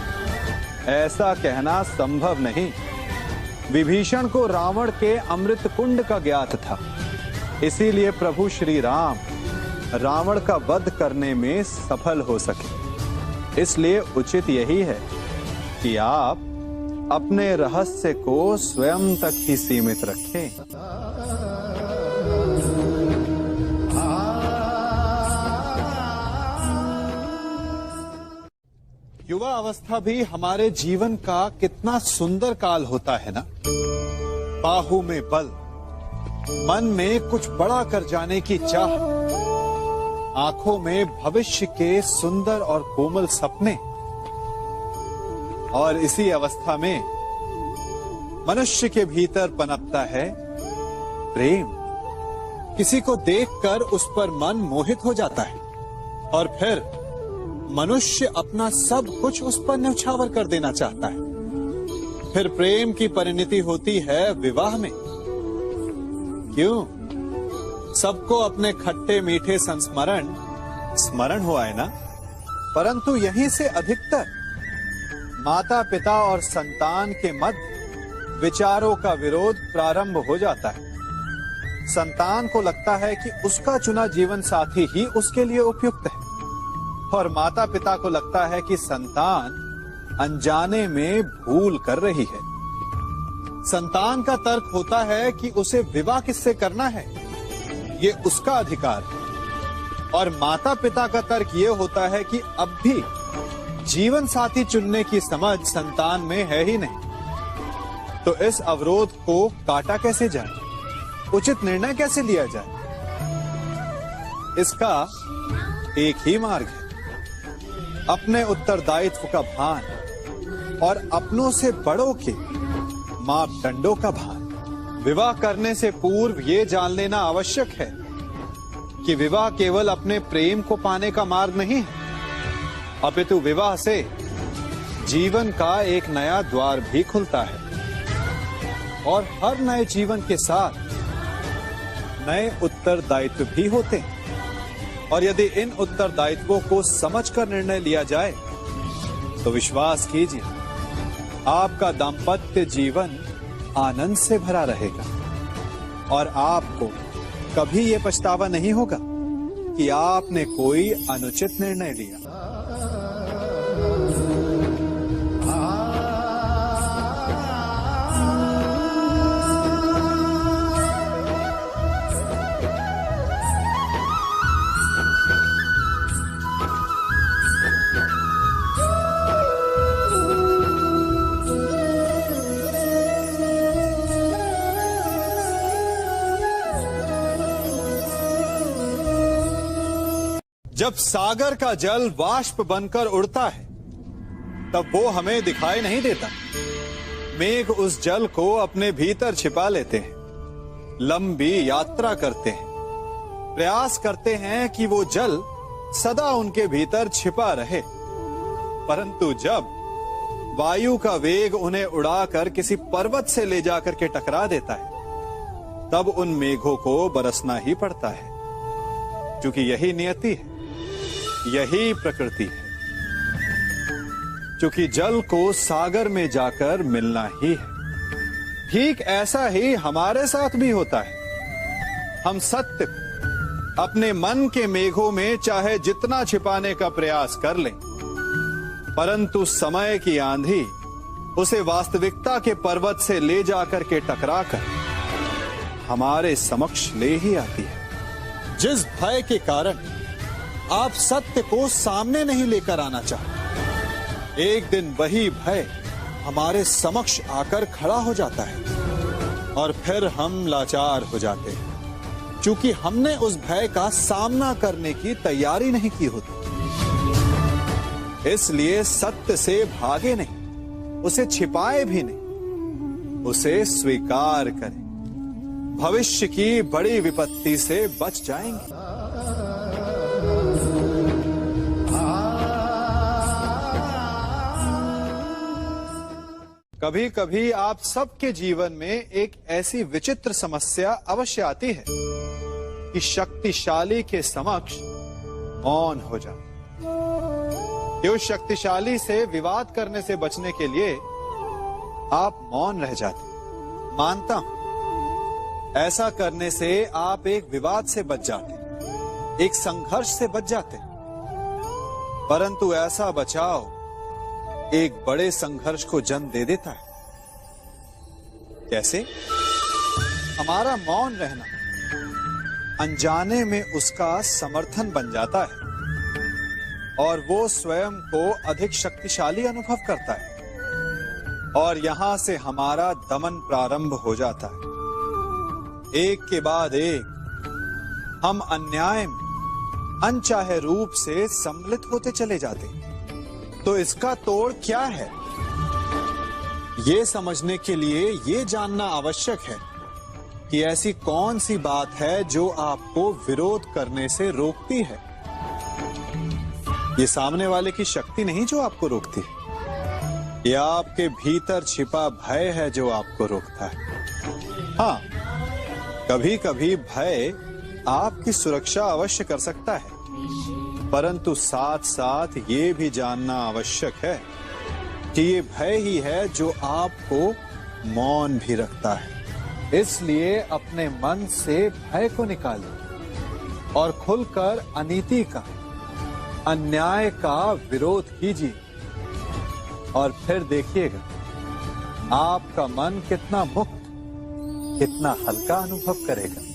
ऐसा कहना संभव नहीं। विभीषण को रावण के अमृत कुंड का ज्ञात था, इसीलिए प्रभु श्री राम रावण का वध करने में सफल हो सके। इसलिए उचित यही है कि आप अपने रहस्य को स्वयं तक ही सीमित रखें। युवा अवस्था भी हमारे जीवन का कितना सुंदर काल होता है ना। बाहु में बल, मन में कुछ बड़ा कर जाने की चाह, आंखों में भविष्य के सुंदर और कोमल सपने। और इसी अवस्था में मनुष्य के भीतर पनपता है प्रेम। किसी को देखकर उस पर मन मोहित हो जाता है और फिर मनुष्य अपना सब कुछ उस पर न्यौछावर कर देना चाहता है। फिर प्रेम की परिणति होती है विवाह में। क्यों? सबको अपने खट्टे मीठे संस्मरण स्मरण हुआ है ना। परंतु यहीं से अधिकतर माता पिता और संतान के मध्य विचारों का विरोध प्रारंभ हो जाता है। संतान को लगता है कि उसका चुना जीवन साथी ही उसके लिए उपयुक्त है और माता पिता को लगता है कि संतान अनजाने में भूल कर रही है। संतान का तर्क होता है कि उसे विवाह किससे करना है, ये उसका अधिकार है। और माता पिता का तर्क ये होता है कि अब भी जीवन साथी चुनने की समझ संतान में है ही नहीं। तो इस अवरोध को काटा कैसे जाए, उचित निर्णय कैसे लिया जाए? इसका एक ही मार्ग है, अपने उत्तरदायित्व का भान और अपनों से बड़ों के मापदंडों का भान। विवाह करने से पूर्व ये जान लेना आवश्यक है कि विवाह केवल अपने प्रेम को पाने का मार्ग नहीं है, अपितु विवाह से जीवन का एक नया द्वार भी खुलता है। और हर नए जीवन के साथ नए उत्तरदायित्व भी होते हैं। और यदि इन उत्तरदायित्वों को समझकर निर्णय लिया जाए तो विश्वास कीजिए, आपका दाम्पत्य जीवन आनंद से भरा रहेगा और आपको कभी ये पछतावा नहीं होगा कि आपने कोई अनुचित निर्णय लिया। जब सागर का जल वाष्प बनकर उड़ता है तब वो हमें दिखाई नहीं देता। मेघ उस जल को अपने भीतर छिपा लेते हैं, लंबी यात्रा करते हैं, प्रयास करते हैं कि वो जल सदा उनके भीतर छिपा रहे। परंतु जब वायु का वेग उन्हें उड़ाकर किसी पर्वत से ले जाकर के टकरा देता है तब उन मेघों को बरसना ही पड़ता है, क्योंकि यही नियति है, यही प्रकृति है। क्योंकि जल को सागर में जाकर मिलना ही है। ठीक ऐसा ही हमारे साथ भी होता है। हम सत्य को अपने मन के मेघों में चाहे जितना छिपाने का प्रयास कर लें, परंतु समय की आंधी उसे वास्तविकता के पर्वत से ले जाकर के टकराकर हमारे समक्ष ले ही आती है। जिस भय के कारण आप सत्य को सामने नहीं लेकर आना चाहते, एक दिन वही भय हमारे समक्ष आकर खड़ा हो जाता है और फिर हम लाचार हो जाते हैं, क्योंकि हमने उस भय का सामना करने की तैयारी नहीं की होती। इसलिए सत्य से भागे नहीं, उसे छिपाए भी नहीं, उसे स्वीकार करें। भविष्य की बड़ी विपत्ति से बच जाएंगे। कभी कभी आप सबके जीवन में एक ऐसी विचित्र समस्या अवश्य आती है कि शक्तिशाली के समक्ष मौन हो जाए। उस शक्तिशाली से विवाद करने से बचने के लिए आप मौन रह जाते। मानता हूं, ऐसा करने से आप एक विवाद से बच जाते, एक संघर्ष से बच जाते। परंतु ऐसा बचाव एक बड़े संघर्ष को जन्म दे देता है। कैसे? हमारा मौन रहना अनजाने में उसका समर्थन बन जाता है और वो स्वयं को अधिक शक्तिशाली अनुभव करता है और यहां से हमारा दमन प्रारंभ हो जाता है। एक के बाद एक हम अन्याय में अनचाहे रूप से सम्मिलित होते चले जाते हैं। तो इसका तोड़ क्या है, ये समझने के लिए ये जानना आवश्यक है कि ऐसी कौन सी बात है जो आपको विरोध करने से रोकती है। ये सामने वाले की शक्ति नहीं जो आपको रोकती है, ये आपके भीतर छिपा भय है जो आपको रोकता है। हाँ, कभी कभी भय आपकी सुरक्षा अवश्य कर सकता है, परंतु साथ साथ ये भी जानना आवश्यक है कि ये भय ही है जो आपको मौन भी रखता है। इसलिए अपने मन से भय को निकालिए और खुलकर अनीति का, अन्याय का विरोध कीजिए और फिर देखिएगा आपका मन कितना मुक्त, कितना हल्का अनुभव करेगा।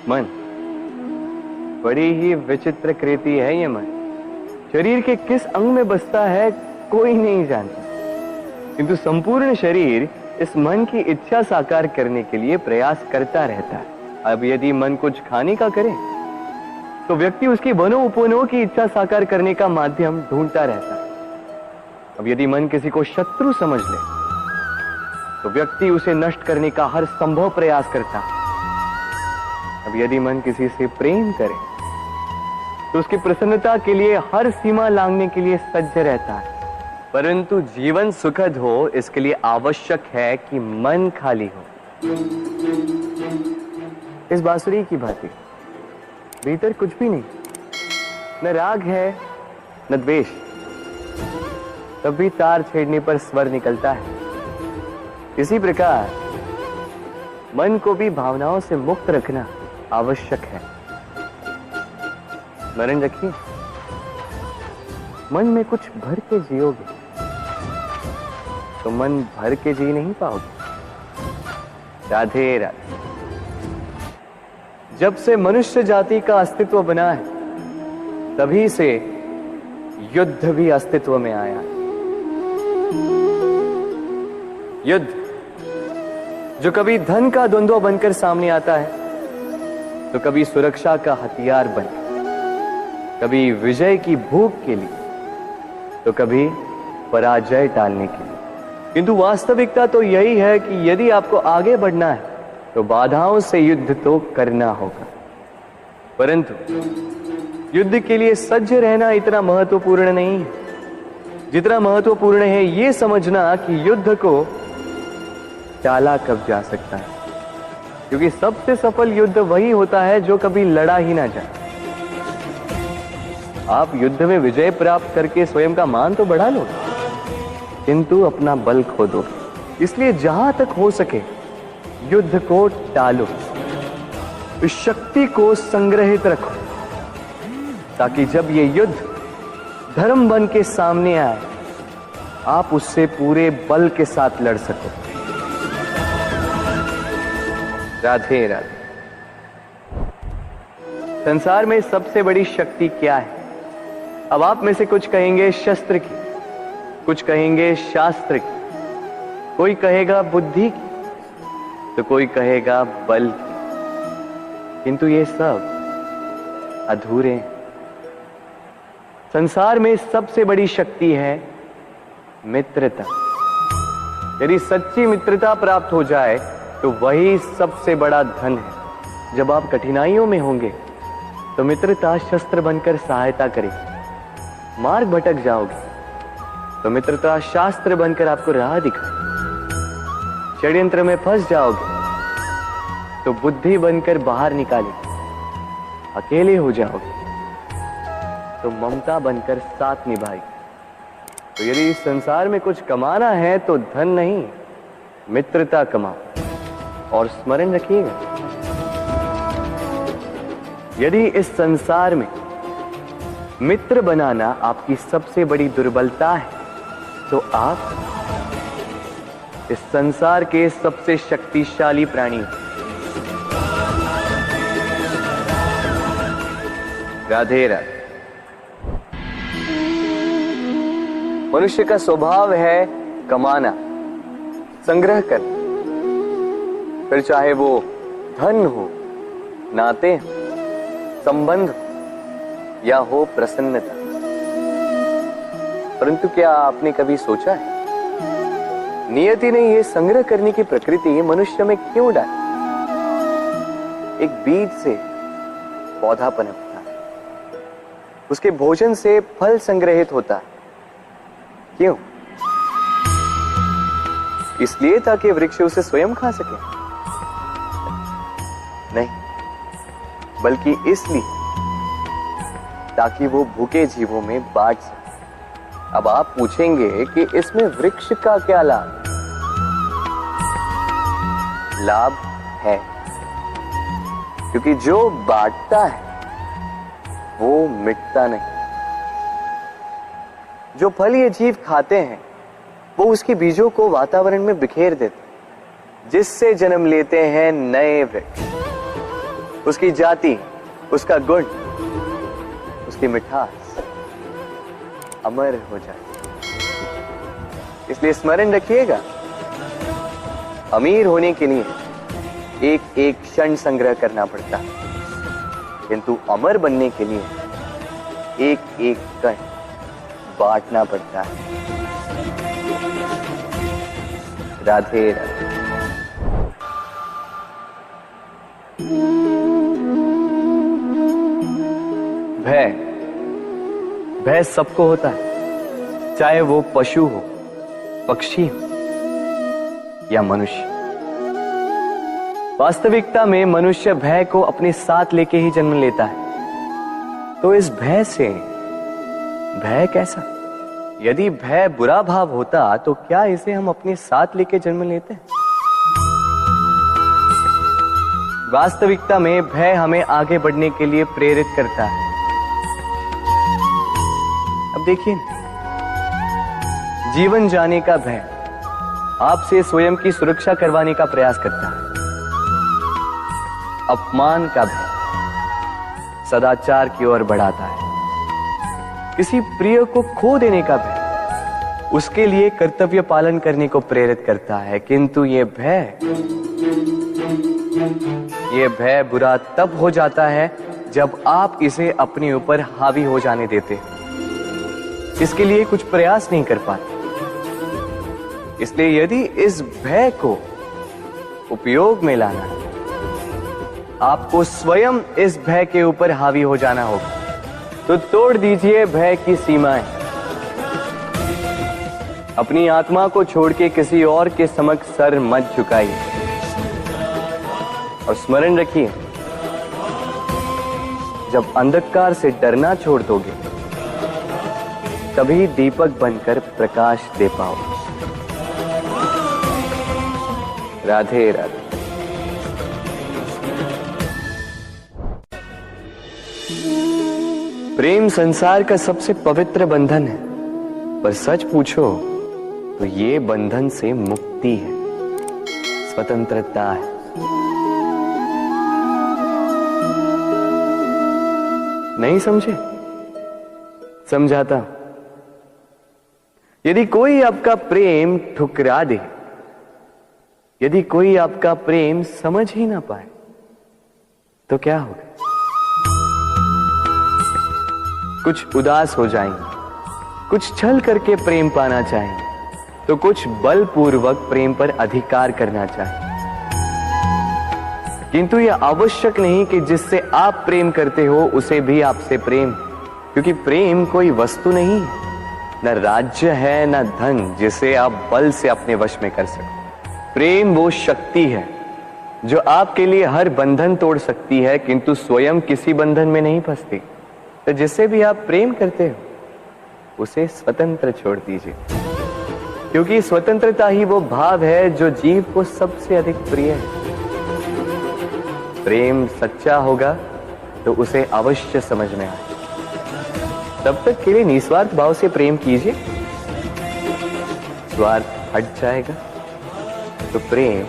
मन बड़ी ही विचित्र कृति है। ये मन शरीर के किस अंग में बसता है कोई नहीं जानता, किंतु संपूर्ण शरीर इस मन की इच्छा साकार करने के लिए प्रयास करता रहता है। अब यदि मन कुछ खाने का करे तो व्यक्ति उसकी बनो उपनो की इच्छा साकार करने का माध्यम ढूंढता रहता है। अब यदि मन किसी को शत्रु समझ ले तो व्यक्ति उसे नष्ट करने का हर संभव प्रयास करता है। अब यदि मन किसी से प्रेम करे तो उसकी प्रसन्नता के लिए हर सीमा लांघने के लिए सज्ज रहता है। परंतु जीवन सुखद हो इसके लिए आवश्यक है कि मन खाली हो। इस बांसुरी की भांति भीतर कुछ भी नहीं, न राग है न द्वेष, तब भी तार छेड़ने पर स्वर निकलता है। इसी प्रकार मन को भी भावनाओं से मुक्त रखना आवश्यक है। स्मरण रखिए, मन में कुछ भर के जियोगे तो मन भर के जी नहीं पाओगे। राधे राधे। जब से मनुष्य जाति का अस्तित्व बना है तभी से युद्ध भी अस्तित्व में आया है। युद्ध जो कभी धन का द्वंद्व बनकर सामने आता है तो कभी सुरक्षा का हथियार बनकर, कभी विजय की भूख के लिए तो कभी पराजय टालने के लिए। किंतु वास्तविकता तो यही है कि यदि आपको आगे बढ़ना है तो बाधाओं से युद्ध तो करना होगा। परंतु युद्ध के लिए सज्ज रहना इतना महत्वपूर्ण नहीं है जितना महत्वपूर्ण है यह समझना कि युद्ध को टाला कब जा सकता है, क्योंकि सबसे सफल युद्ध वही होता है जो कभी लड़ा ही ना जाए। आप युद्ध में विजय प्राप्त करके स्वयं का मान तो बढ़ा लो, किंतु अपना बल खो दो। इसलिए जहां तक हो सके युद्ध को टालो, इस शक्ति को संग्रहित रखो, ताकि जब ये युद्ध धर्म बन के सामने आए आप उससे पूरे बल के साथ लड़ सको। राधे राधे। संसार में सबसे बड़ी शक्ति क्या है? अब आप में से कुछ कहेंगे शस्त्र की, कुछ कहेंगे शास्त्र की, कोई कहेगा बुद्धि की, तो कोई कहेगा बल की। किंतु ये सब अधूरे हैं। संसार में सबसे बड़ी शक्ति है मित्रता। यदि सच्ची मित्रता प्राप्त हो जाए तो वही सबसे बड़ा धन है। जब आप कठिनाइयों में होंगे तो मित्रता शस्त्र बनकर सहायता करेगी। मार्ग भटक जाओगे तो मित्रता शास्त्र बनकर आपको राह दिखाए। षड्यंत्र में फंस जाओगे तो बुद्धि बनकर बाहर निकाले। अकेले हो जाओगे तो ममता बनकर साथ निभाए। तो यदि इस संसार में कुछ कमाना है तो धन नहीं, मित्रता कमाओ। और स्मरण रखिएगा, यदि इस संसार में मित्र बनाना आपकी सबसे बड़ी दुर्बलता है तो आप इस संसार के सबसे शक्तिशाली प्राणी हैं। राधे राधे। मनुष्य का स्वभाव है कमाना, संग्रह करना, फिर चाहे वो धन हो, नाते, संबंध या हो प्रसन्नता। परंतु क्या आपने कभी सोचा है नियति ने यह संग्रह करने की प्रकृति मनुष्य में क्यों डाली? एक बीज से पौधा पनपता है, उसके भोजन से फल संग्रहित होता है। क्यों? इसलिए ताकि वृक्ष उसे स्वयं खा सके? नहीं, बल्कि इसलिए ताकि वो भूखे जीवों में बांट सके। अब आप पूछेंगे कि इसमें वृक्ष का क्या लाभ? लाभ है, क्योंकि जो बांटता है वो मिटता नहीं। जो फल ये जीव खाते हैं वो उसके बीजों को वातावरण में बिखेर देते, जिससे जन्म लेते हैं नए वृक्ष। उसकी जाति, उसका गुण, उसकी मिठास अमर हो जाए। इसलिए स्मरण रखिएगा, अमीर होने के लिए एक एक क्षण संग्रह करना पड़ता है, किंतु अमर बनने के लिए एक एक कण बांटना पड़ता है। राधे राधे। भय सबको होता है, चाहे वो पशु हो, पक्षी हो या मनुष्य। वास्तविकता में मनुष्य भय को अपने साथ लेके ही जन्म लेता है। तो इस भय से भय कैसा? यदि भय बुरा भाव होता तो क्या इसे हम अपने साथ लेके जन्म लेते हैं? वास्तविकता में भय हमें आगे बढ़ने के लिए प्रेरित करता है। अब देखिए, जीवन जाने का भय आपसे स्वयं की सुरक्षा करवाने का प्रयास करता है। अपमान का भय सदाचार की ओर बढ़ाता है। किसी प्रिय को खो देने का भय उसके लिए कर्तव्य पालन करने को प्रेरित करता है। किंतु यह भय बुरा तब हो जाता है जब आप इसे अपने ऊपर हावी हो जाने देते हैं, इसके लिए कुछ प्रयास नहीं कर पाते। इसलिए यदि इस भय को उपयोग में लाना है, आपको स्वयं इस भय के ऊपर हावी हो जाना होगा। तो तोड़ दीजिए भय की सीमाएं। अपनी आत्मा को छोड़ के किसी और के समक्ष सर मत झुकाइए। और स्मरण रखिए, जब अंधकार से डरना छोड़ दोगे तभी दीपक बनकर प्रकाश दे पाओगे। राधे राधे। प्रेम संसार का सबसे पवित्र बंधन है, पर सच पूछो तो ये बंधन से मुक्ति है, स्वतंत्रता है। नहीं समझे? समझाता हूं। यदि कोई आपका प्रेम ठुकरा दे, यदि कोई आपका प्रेम समझ ही ना पाए, तो क्या होगा? कुछ उदास हो जाएंगे, कुछ छल करके प्रेम पाना चाहेंगे, तो कुछ बलपूर्वक प्रेम पर अधिकार करना चाहेंगे। किंतु यह आवश्यक नहीं कि जिससे आप प्रेम करते हो उसे भी आपसे प्रेम। क्योंकि प्रेम कोई वस्तु नहीं है, न राज्य है, न धन जिसे आप बल से अपने वश में कर सको। प्रेम वो शक्ति है जो आपके लिए हर बंधन तोड़ सकती है, किंतु स्वयं किसी बंधन में नहीं फंसती। तो जिससे भी आप प्रेम करते हो उसे स्वतंत्र छोड़ दीजिए, क्योंकि स्वतंत्रता ही वो भाव है जो जीव को सबसे अधिक प्रिय है। प्रेम सच्चा होगा तो उसे अवश्य समझ में आए। तब तक के लिए निस्वार्थ भाव से प्रेम कीजिए, स्वार्थ हट जाएगा तो प्रेम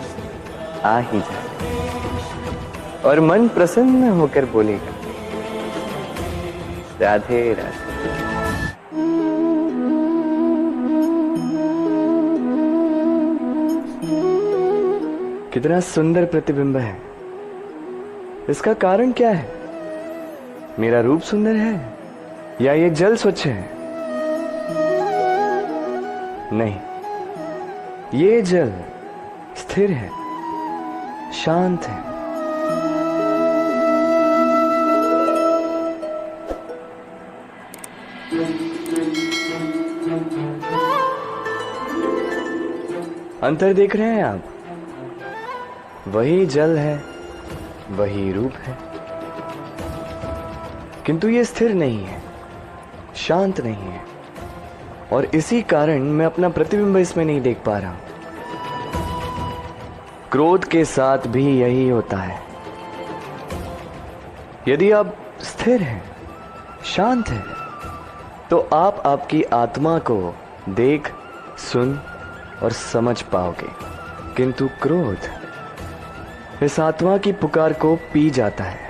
आ ही जाएगा और मन प्रसन्न होकर बोलेगा, राधे राधे। कितना सुंदर प्रतिबिंब है। इसका कारण क्या है? मेरा रूप सुंदर है या ये जल स्वच्छ है? नहीं, ये जल स्थिर है, शांत है। अंतर देख रहे हैं आप? वही जल है, वही रूप है, किंतु ये स्थिर नहीं है, शांत नहीं है, और इसी कारण मैं अपना प्रतिबिंब इसमें नहीं देख पा रहा हूं। क्रोध के साथ भी यही होता है। यदि आप स्थिर हैं, शांत हैं, तो आप आपकी आत्मा को देख, सुन और समझ पाओगे, किंतु क्रोध इस आत्मा की पुकार को पी जाता है।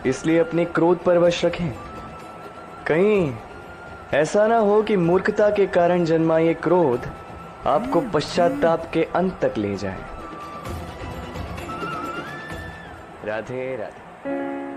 इसलिए अपने क्रोध पर वश रखें। कहीं ऐसा ना हो कि मूर्खता के कारण जन्मा ये क्रोध आपको पश्चाताप के अंत तक ले जाए। राधे राधे।